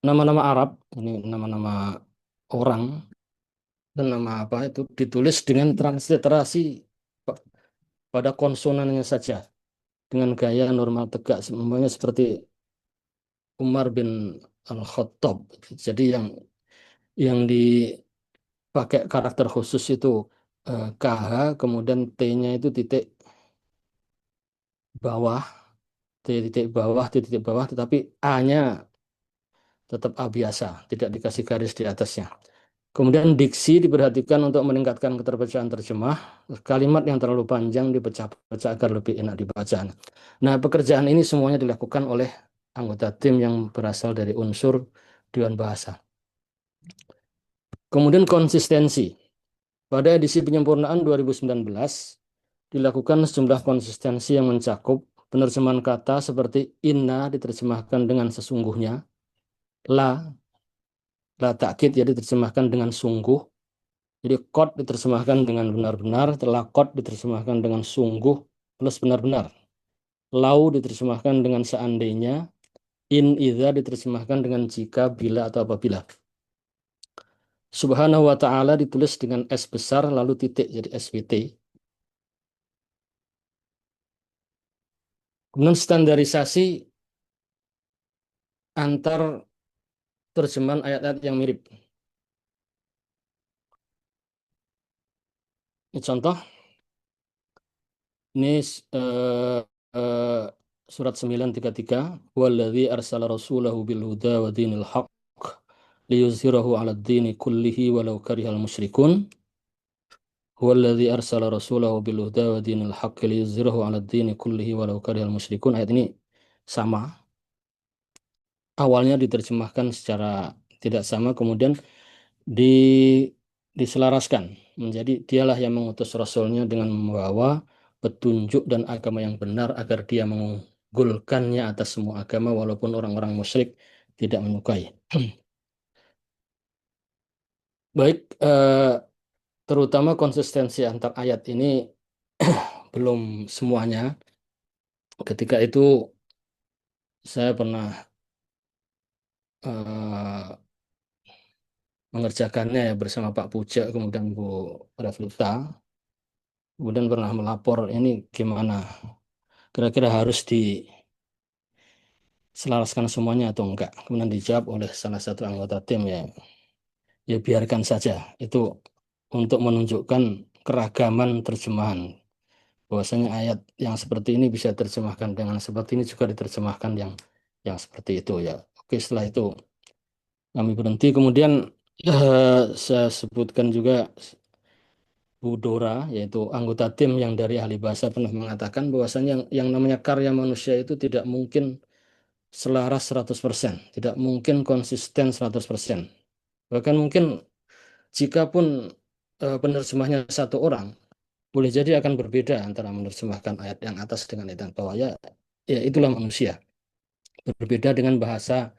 Nama-nama Arab, ini nama-nama orang dan nama apa itu ditulis dengan transliterasi pada konsonannya saja dengan gaya normal tegak, semuanya seperti Umar bin Al-Khattab. Jadi yang dipakai karakter khusus itu KH, kemudian T-nya itu titik bawah, titik bawah, titik bawah, tetapi A-nya tetap A biasa, tidak dikasih garis di atasnya. Kemudian diksi diperhatikan untuk meningkatkan keterbukaan terjemah. Kalimat yang terlalu panjang dipecah-pecah agar lebih enak dibaca. Nah, pekerjaan ini semuanya dilakukan oleh anggota tim yang berasal dari unsur Dewan Bahasa. Kemudian konsistensi. Pada edisi penyempurnaan 2019, dilakukan sejumlah konsistensi yang mencakup penerjemahan kata seperti inna diterjemahkan dengan sesungguhnya, la, la takkid ya diterjemahkan dengan sungguh, jadi qad diterjemahkan dengan benar-benar, lakot diterjemahkan dengan sungguh plus benar-benar. Lau diterjemahkan dengan seandainya, in idza diterjemahkan dengan jika, bila atau apabila. Subhanahu wa ta'ala ditulis dengan S besar lalu titik jadi SWT. Kemudian standarisasi antar terjemahan ayat-ayat yang mirip. Ini contoh, ini eh, eh, surat 933, waladzi arsala rasulahu bil huda wa dinil haq liyuzhirahu 'ala ad-dini kullihi walau karihal musyrikun. Huwallazi arsala rasulahu bil huda wa dinil haqqi liyuzhirahu 'ala ad-dini kullihi walau karihal musyrikun. Ayat ini sama. awalnya diterjemahkan secara tidak sama, kemudian di, diselaraskan menjadi dialah yang mengutus Rasulnya dengan membawa petunjuk dan agama yang benar agar dia mengunggulkannya atas semua agama walaupun orang-orang musyrik tidak menyukai. Baik, terutama konsistensi antar ayat ini belum semuanya. Ketika itu saya pernah eh, mengerjakannya ya bersama Pak Puja, kemudian Bu Revita, kemudian pernah melapor ini gimana, kira-kira harus diselaraskan semuanya atau enggak. Kemudian dijawab oleh salah satu anggota tim ya, ya biarkan saja. Itu untuk menunjukkan keragaman terjemahan. Bahwasanya ayat yang seperti ini bisa terjemahkan dengan seperti ini juga diterjemahkan yang seperti itu ya. Oke, setelah itu kami berhenti. Kemudian saya sebutkan juga Bu Dora, yaitu anggota tim yang dari ahli bahasa pernah mengatakan bahwasanya yang namanya karya manusia itu tidak mungkin selaras 100%, tidak mungkin konsisten 100%. Bahkan mungkin jikapun penerjemahnya satu orang, boleh jadi akan berbeda antara menerjemahkan ayat yang atas dengan ayat yang bawah. Ya, ya itulah manusia. Berbeda dengan bahasa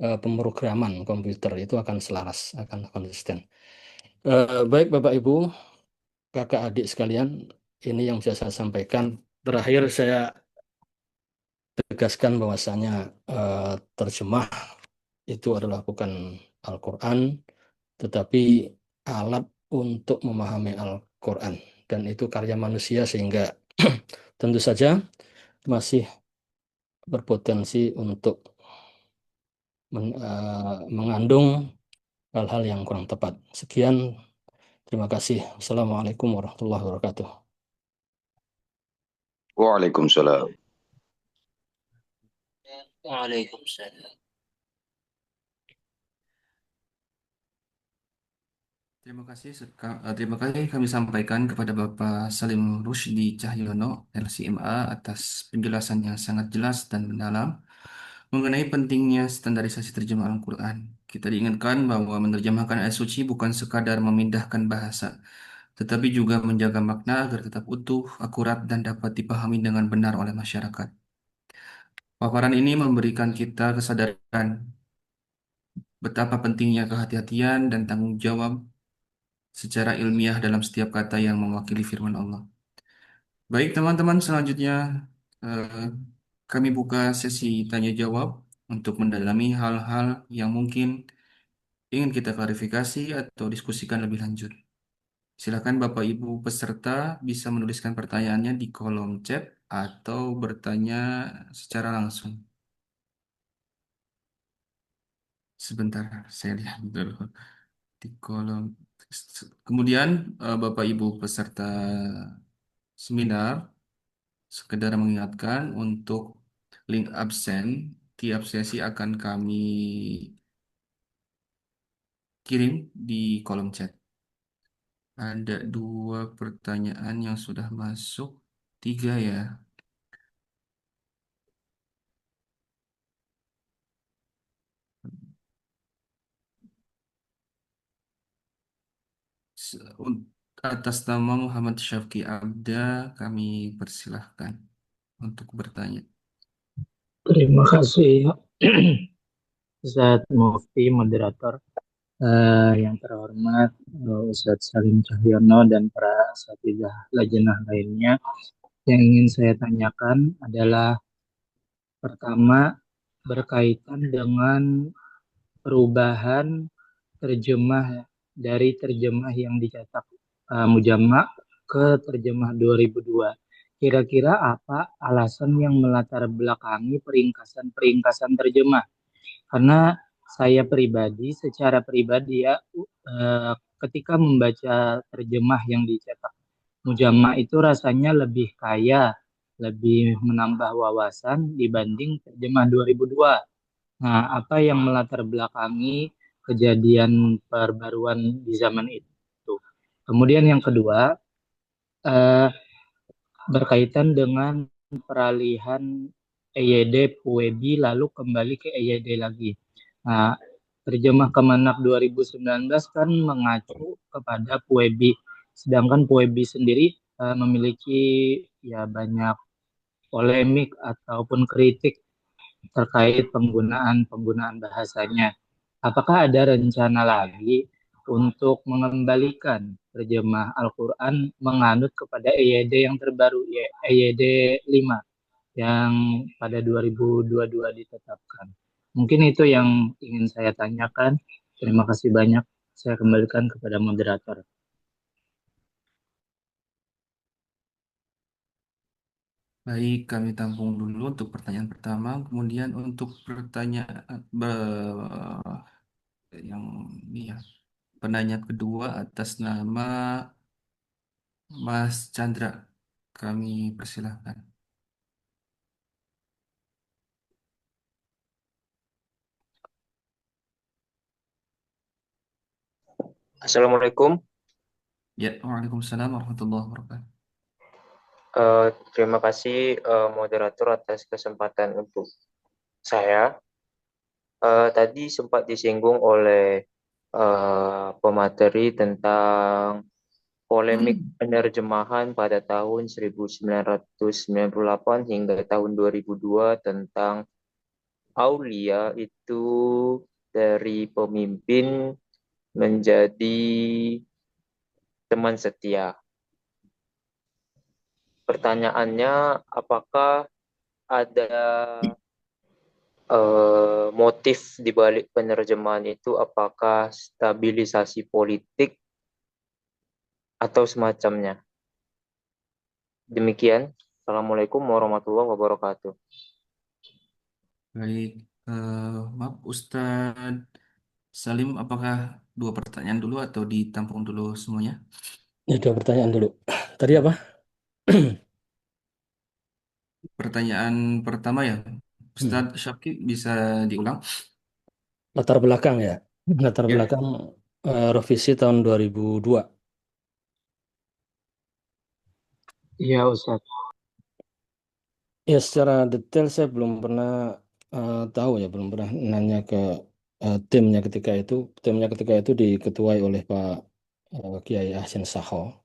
pemrograman komputer itu akan selaras, akan konsisten. Baik Bapak Ibu, kakak adik sekalian, ini yang bisa saya sampaikan. Terakhir saya tegaskan bahwasanya terjemah itu adalah bukan Al-Quran, tetapi alat untuk memahami Al-Quran. Dan itu karya manusia sehingga tentu saja masih berpotensi untuk mengandung hal-hal yang kurang tepat. Sekian, terima kasih. Assalamualaikum warahmatullahi wabarakatuh. Waalaikumsalam. Waalaikumsalam. Terima kasih kami sampaikan kepada Bapak Salim Rusdi Cahyono, LCMA, atas penjelasan yang sangat jelas dan mendalam mengenai pentingnya standarisasi terjemahan Al-Quran. Kita diingatkan bahwa menerjemahkan ayat suci bukan sekadar memindahkan bahasa, tetapi juga menjaga makna agar tetap utuh, akurat, dan dapat dipahami dengan benar oleh masyarakat. Paparan ini memberikan kita kesadaran betapa pentingnya kehati-hatian dan tanggung jawab secara ilmiah dalam setiap kata yang mewakili firman Allah. Baik, teman-teman, selanjutnya eh, kami buka sesi tanya jawab untuk mendalami hal-hal yang mungkin ingin kita klarifikasi atau diskusikan lebih lanjut. Silakan Bapak Ibu peserta bisa menuliskan pertanyaannya di kolom chat atau bertanya secara langsung. Sebentar, saya lihat dulu di kolom. Kemudian Bapak Ibu peserta seminar, sekedar mengingatkan untuk link absen tiap sesi akan kami kirim di kolom chat. Ada dua pertanyaan yang sudah masuk, tiga ya. Atas nama Muhammad Syafqi Abda, kami persilahkan untuk bertanya. Terima kasih Ustadz Mufti, moderator. Yang terhormat Ustadz Salim Cahyono dan para asatidzah lajnah lainnya. Yang ingin saya tanyakan adalah pertama berkaitan dengan perubahan terjemah dari terjemah yang dicetak Mujamma ke terjemah 2002. Kira-kira apa alasan yang melatar belakangi peringkasan-peringkasan terjemah? Karena saya pribadi, secara pribadi ya, ketika membaca terjemah yang dicetak Mujamma itu rasanya lebih kaya, lebih menambah wawasan dibanding terjemah 2002. Nah, apa yang melatar belakangi kejadian perbaruan di zaman itu? Kemudian yang kedua, eh, berkaitan dengan peralihan EYD, PUEBI, lalu kembali ke EYD lagi. Nah, terjemah Kemenak 2019 kan mengacu kepada PUEBI, sedangkan PUEBI sendiri memiliki ya banyak polemik ataupun kritik terkait penggunaan bahasanya. Apakah ada rencana lagi untuk mengembalikan terjemah Al-Quran menganut kepada EYD yang terbaru, ya, EYD 5 yang pada 2022 ditetapkan? Mungkin itu yang ingin saya tanyakan. Terima kasih banyak. Saya kembalikan kepada moderator. Baik, kami tampung dulu untuk pertanyaan pertama. Kemudian untuk pertanyaan yang ini ya, penanya kedua atas nama Mas Chandra. Kami persilahkan. Assalamualaikum. Ya, Waalaikumsalam warahmatullahi wabarakatuh. Terima kasih moderator atas kesempatan untuk saya. Tadi sempat disinggung oleh pemateri tentang polemik penerjemahan pada tahun 1998 hingga tahun 2002 tentang Aulia itu dari pemimpin menjadi teman setia. Pertanyaannya, apakah ada motif di balik penerjemahan itu, apakah stabilisasi politik atau semacamnya? Demikian. Assalamualaikum warahmatullahi wabarakatuh. Baik, maaf Ustadz Salim, apakah dua pertanyaan dulu atau ditampung dulu semuanya? Ini dua pertanyaan dulu. Tadi apa? Pertanyaan pertama ya, Hmm. Ustadz Syafqi bisa diulang? Latar belakang ya. Latar Ya. belakang revisi tahun 2002. Iya, Ustadz. Ya, secara detail saya belum pernah tahu ya, belum pernah nanya ke timnya ketika itu. Timnya ketika itu diketuai oleh Pak Kiai Ahsin Saho.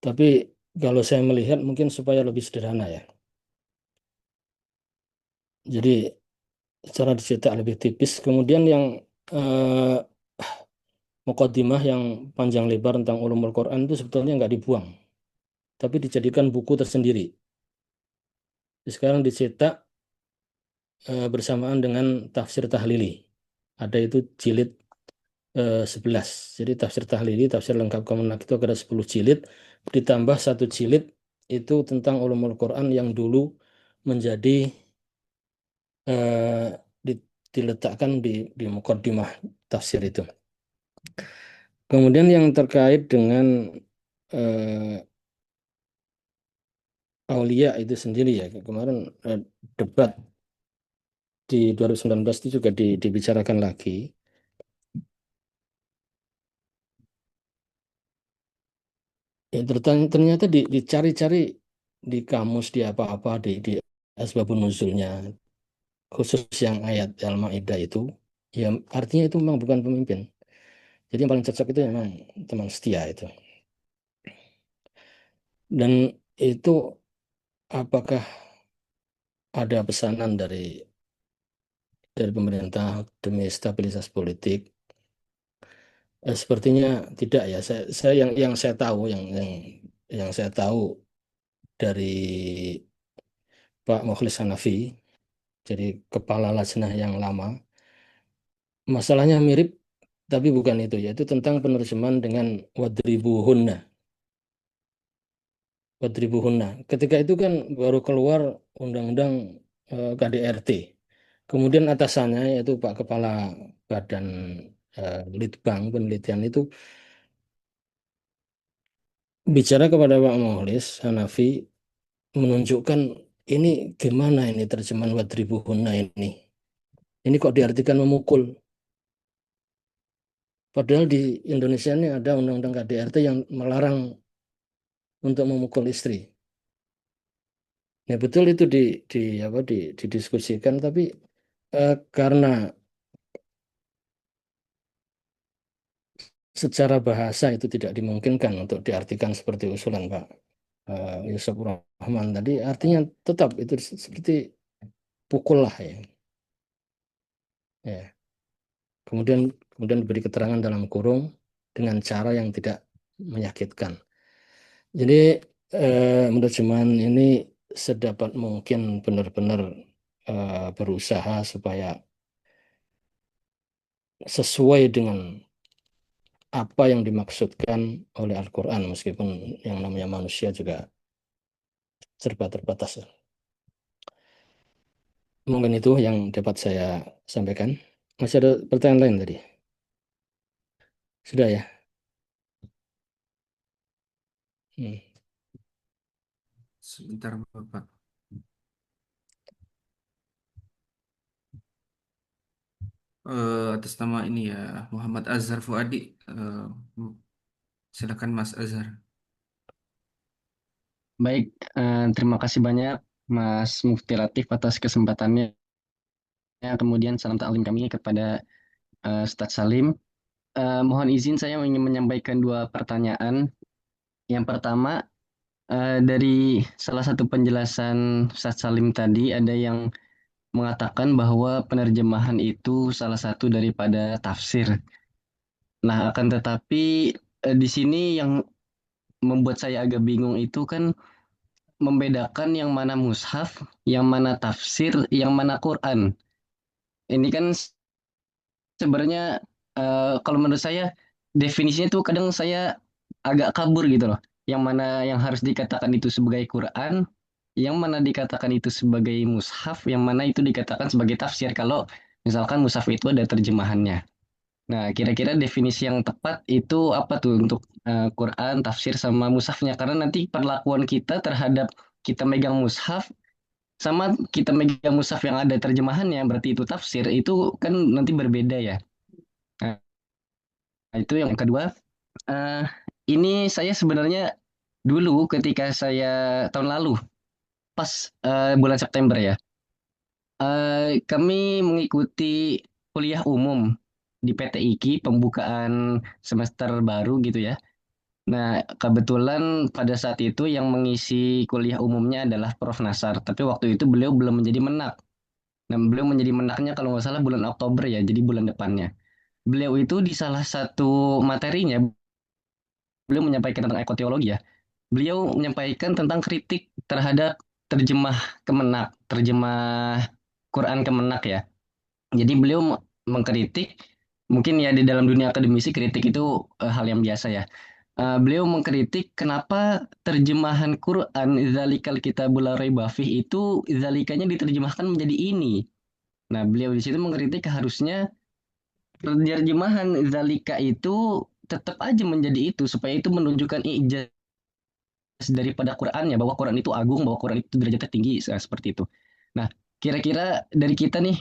Tapi kalau saya melihat mungkin supaya lebih sederhana ya. Jadi secara dicetak lebih tipis. Kemudian yang eh, Muqaddimah yang panjang lebar tentang ulumul Quran itu sebetulnya nggak dibuang, tapi dijadikan buku tersendiri. Sekarang dicetak bersamaan dengan tafsir tahlili. Ada itu jilid 11. Jadi tafsir tahlili, tafsir lengkap Kemenak itu ada 10 jilid, ditambah satu jilid itu tentang ulumul Quran yang dulu menjadi eh, diletakkan di muqaddimah tafsir itu. Kemudian yang terkait dengan eh, Aulia itu sendiri ya, kemarin debat di 2019 itu juga dibicarakan lagi. Ya, ternyata dicari-cari di kamus, di apa-apa, di asbabun nuzulnya, khusus yang ayat Al-Maidah itu, ya artinya itu memang bukan pemimpin. Jadi yang paling cocok itu memang teman setia itu. Dan itu apakah ada pesanan dari pemerintah demi stabilitas politik? Sepertinya tidak ya. Saya yang saya tahu, yang saya tahu dari Pak Mukhlis Hanafi, jadi kepala Lajnah yang lama, masalahnya mirip, tapi bukan itu, yaitu tentang penerjemahan dengan wadribuhunna. Wadribuhunna. Ketika itu kan baru keluar Undang-Undang KDRT. Kemudian atasannya yaitu Pak Kepala Badan Litbang Penelitian itu bicara kepada Pak Mukhlis Hanafi menunjukkan ini gimana ini terjemahan wadribuhunna ini. Ini kok diartikan memukul. Padahal di Indonesia ini ada undang-undang KDRT yang melarang untuk memukul istri. Ya betul itu di apa didiskusikan, tapi karena secara bahasa itu tidak dimungkinkan untuk diartikan seperti usulan Pak Yusuf Rahman tadi, artinya tetap itu seperti pukul lah ya. Ya. Kemudian kemudian diberi keterangan dalam kurung dengan cara yang tidak menyakitkan. Jadi menerjemahan ini sedapat mungkin benar-benar berusaha supaya sesuai dengan apa yang dimaksudkan oleh Al-Quran, meskipun yang namanya manusia juga serba terbatas. Mungkin itu yang dapat saya sampaikan. Masih ada pertanyaan lain tadi? Sudah ya? Hmm. Sebentar Bapak. Atas nama ini ya Muhammad Azhar Fuadi. Eh, Silakan Mas Azhar. Baik, terima kasih banyak Mas Mufti Latif atas kesempatannya. Kemudian salam taklim kami kepada Ustadz Salim. Mohon izin saya ingin menyampaikan dua pertanyaan. Yang pertama, dari salah satu penjelasan Ustadz Salim tadi ada yang mengatakan bahwa penerjemahan itu salah satu daripada tafsir. Nah, akan tetapi di sini yang membuat saya agak bingung itu kan membedakan yang mana mushaf, yang mana tafsir, yang mana Quran. Ini kan sebenarnya kalau menurut saya definisinya tuh kadang saya agak kabur gitu loh. Yang mana yang harus dikatakan itu sebagai Quran, yang mana dikatakan itu sebagai mushaf, yang mana itu dikatakan sebagai tafsir. Kalau misalkan mushaf itu ada terjemahannya. Nah, kira-kira definisi yang tepat itu apa tuh untuk Quran, tafsir sama mushafnya? Karena nanti perlakuan kita terhadap kita megang mushaf sama kita megang mushaf yang ada terjemahannya, berarti itu tafsir, itu kan nanti berbeda ya. Nah, itu yang kedua. Eh, ini saya sebenarnya dulu ketika saya tahun lalu, pas bulan September ya, kami mengikuti kuliah umum di PT IKI, pembukaan semester baru gitu ya. Nah, kebetulan pada saat itu yang mengisi kuliah umumnya adalah Prof. Nasar, tapi waktu itu beliau belum menjadi menak. Nah, beliau menjadi menaknya kalau nggak salah bulan Oktober ya, jadi bulan depannya. Beliau itu di salah satu materinya, beliau menyampaikan tentang ekoteologi ya. Beliau menyampaikan tentang kritik terhadap terjemah Kemenak, terjemah Quran Kemenak ya. Jadi beliau mengkritik, mungkin ya di dalam dunia akademisi kritik itu hal yang biasa ya. Beliau mengkritik kenapa terjemahan Quran Zalikal Kitabul La Raiba Fih itu zalikanya diterjemahkan menjadi ini. Nah, beliau di situ mengkritik harusnya terjemahan Zalika itu tetap aja menjadi itu supaya itu menunjukkan ijaz daripada Qurannya, bahwa Quran itu agung, bahwa Quran itu derajatnya tinggi, seperti itu. Nah, kira-kira dari kita nih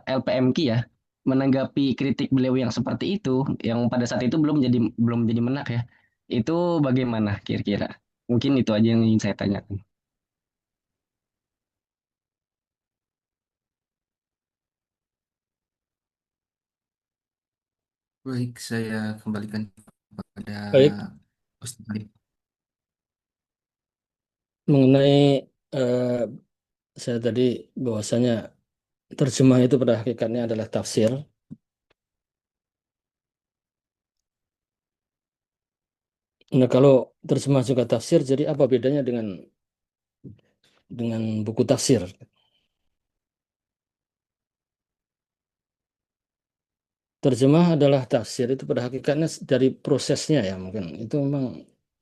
LPMK ya menanggapi kritik beliau yang seperti itu, yang pada saat itu belum jadi menak ya, itu bagaimana kira-kira? Mungkin itu aja yang ingin saya tanyakan. Baik, saya kembalikan kepada Baik, Ustaz Ali. mengenai eh, saya tadi bahwasanya terjemah itu pada hakikatnya adalah tafsir. Nah, kalau terjemah juga tafsir, jadi apa bedanya dengan buku tafsir? Terjemah adalah tafsir itu pada hakikatnya dari prosesnya ya mungkin itu memang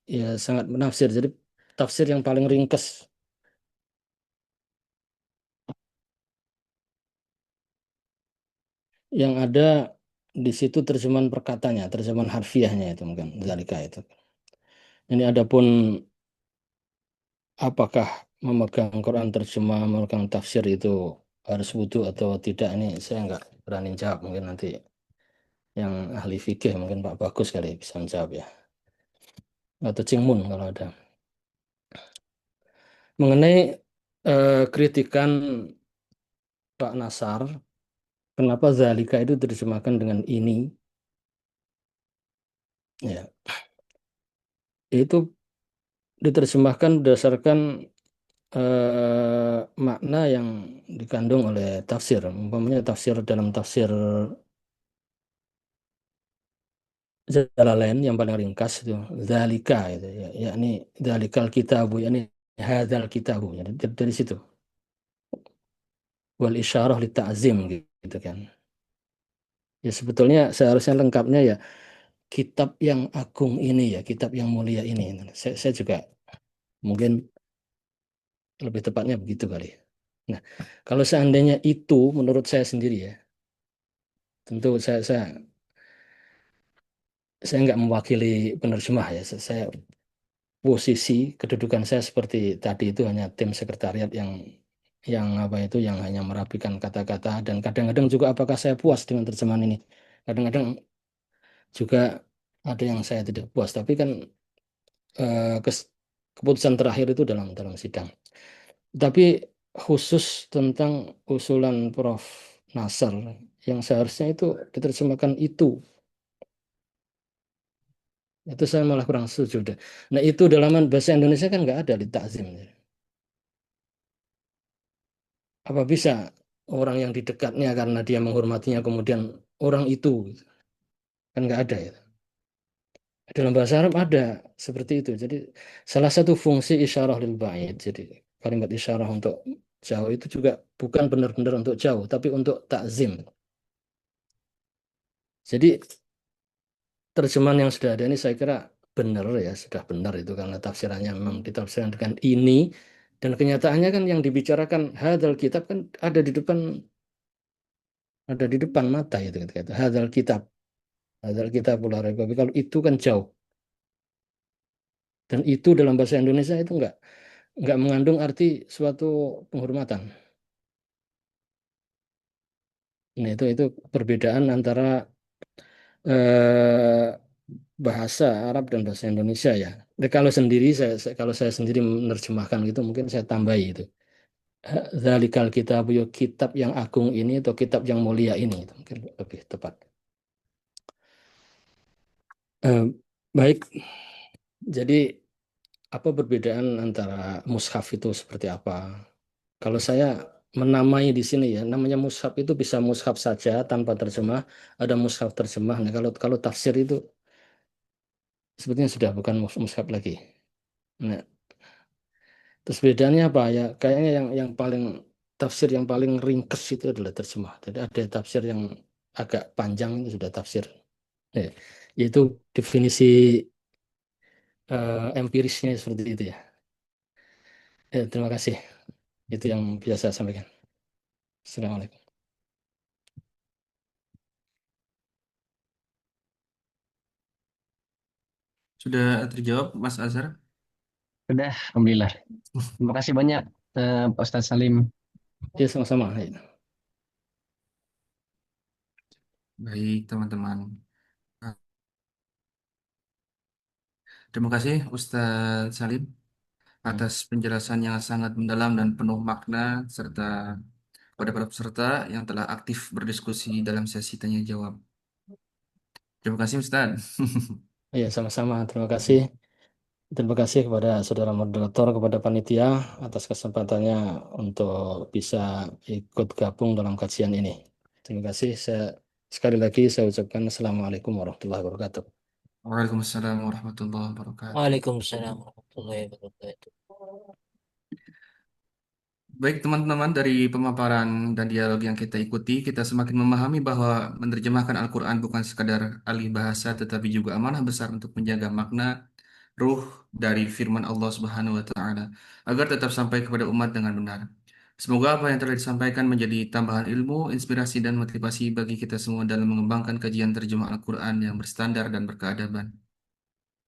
ya sangat menafsir. Jadi tafsir yang paling ringkas yang ada di situ terjemahan perkatanya, terjemahan harfiahnya itu mungkin zalika itu. Ini adapun apakah memegang Quran terjemah, memegang tafsir itu harus wudhu atau tidak, ini saya nggak berani jawab. Mungkin nanti yang ahli fikih mungkin Pak Bagus kali bisa menjawab ya. Atau Cing Mun kalau ada. Mengenai kritikan Pak Nasar, kenapa zalika itu diterjemahkan dengan ini? Ya, itu diterjemahkan berdasarkan makna yang dikandung oleh tafsir. Umpamanya tafsir dalam tafsir Jalalain yang paling ringkas itu zalika itu ya, yakni zalikal kitabu yakni hadzal kitabu. Jadi dari situ wal isyarah li ta'zim gitu kan. Ya sebetulnya seharusnya lengkapnya ya kitab yang agung ini ya, kitab yang mulia ini. Saya juga mungkin lebih tepatnya begitu kali. Nah, kalau seandainya itu menurut saya sendiri ya, tentu saya nggak mewakili penerjemah ya. Saya posisi kedudukan saya seperti tadi itu hanya tim sekretariat yang apa itu yang hanya merapikan kata-kata dan kadang-kadang juga apakah saya puas dengan terjemahan ini. Kadang-kadang juga ada yang saya tidak puas, tapi kan keputusan terakhir itu dalam dalam sidang. Tapi khusus tentang usulan Prof. Nasr yang seharusnya itu diterjemahkan itu saya malah kurang setuju deh. Nah itu dalam bahasa Indonesia kan nggak ada di takzim. Apa bisa orang yang di dekatnya karena dia menghormatinya kemudian orang itu gitu. Kan nggak ada ya. Dalam bahasa Arab ada seperti itu. Jadi salah satu fungsi isyarah lil ba'id. Jadi kalimat isyarah untuk jauh itu juga bukan benar-benar untuk jauh, tapi untuk takzim. Jadi terjemahan yang sudah ada ini saya kira benar ya, sudah benar itu karena tafsirannya memang ditafsirkan dengan ini dan kenyataannya kan yang dibicarakan hadal kitab kan ada di depan mata itu kata hadal kitab pula Republik kalau itu kan jauh dan itu dalam bahasa Indonesia itu enggak mengandung arti suatu penghormatan. Nah, itu perbedaan antara eh, bahasa Arab dan bahasa Indonesia ya. Nah, kalau sendiri kalau saya sendiri menerjemahkan gitu mungkin saya tambahi itu. Zalikal kitab yo kitab yang agung ini atau kitab yang mulia ini itu mungkin lebih tepat. Eh, baik, jadi apa perbedaan antara mushaf itu seperti apa? Kalau saya menamai di sini ya, namanya mushaf itu bisa mushaf saja tanpa terjemah, ada mushaf terjemah. Nah, kalau tafsir itu sebetulnya sudah bukan mushaf lagi. Nah, terus bedanya apa ya? Kayaknya yang paling tafsir yang paling ringkas itu adalah terjemah. Jadi ada tafsir yang agak panjang itu sudah tafsir. Ya, yaitu definisi empirisnya seperti itu ya. Ya, terima kasih. Itu yang bisa saya sampaikan. Assalamualaikum. Sudah terjawab, Mas Azhar? Sudah, alhamdulillah. Terima kasih banyak, Pak Ustadz Salim. Ya, sama-sama. Ya. Baik, teman-teman. Terima kasih, Ustadz Salim, Hmm. atas penjelasan yang sangat mendalam dan penuh makna, serta kepada para peserta yang telah aktif berdiskusi dalam sesi tanya jawab. Terima kasih, Ustadz. Ya, sama-sama. Terima kasih. Terima kasih kepada saudara moderator, kepada panitia atas kesempatannya untuk bisa ikut gabung dalam kajian ini. Terima kasih. Sekali lagi saya ucapkan Assalamualaikum warahmatullahi wabarakatuh. Waalaikumsalam warahmatullahi wabarakatuh. Waalaikumsalam warahmatullahi wabarakatuh. Baik teman-teman, dari pemaparan dan dialog yang kita ikuti, kita semakin memahami bahwa menerjemahkan Al-Quran bukan sekadar alih bahasa, tetapi juga amanah besar untuk menjaga makna, ruh dari firman Allah Subhanahu wa Ta'ala, agar tetap sampai kepada umat dengan benar. Semoga apa yang telah disampaikan menjadi tambahan ilmu, inspirasi, dan motivasi bagi kita semua dalam mengembangkan kajian terjemah Al-Quran yang berstandar dan berkeadaban.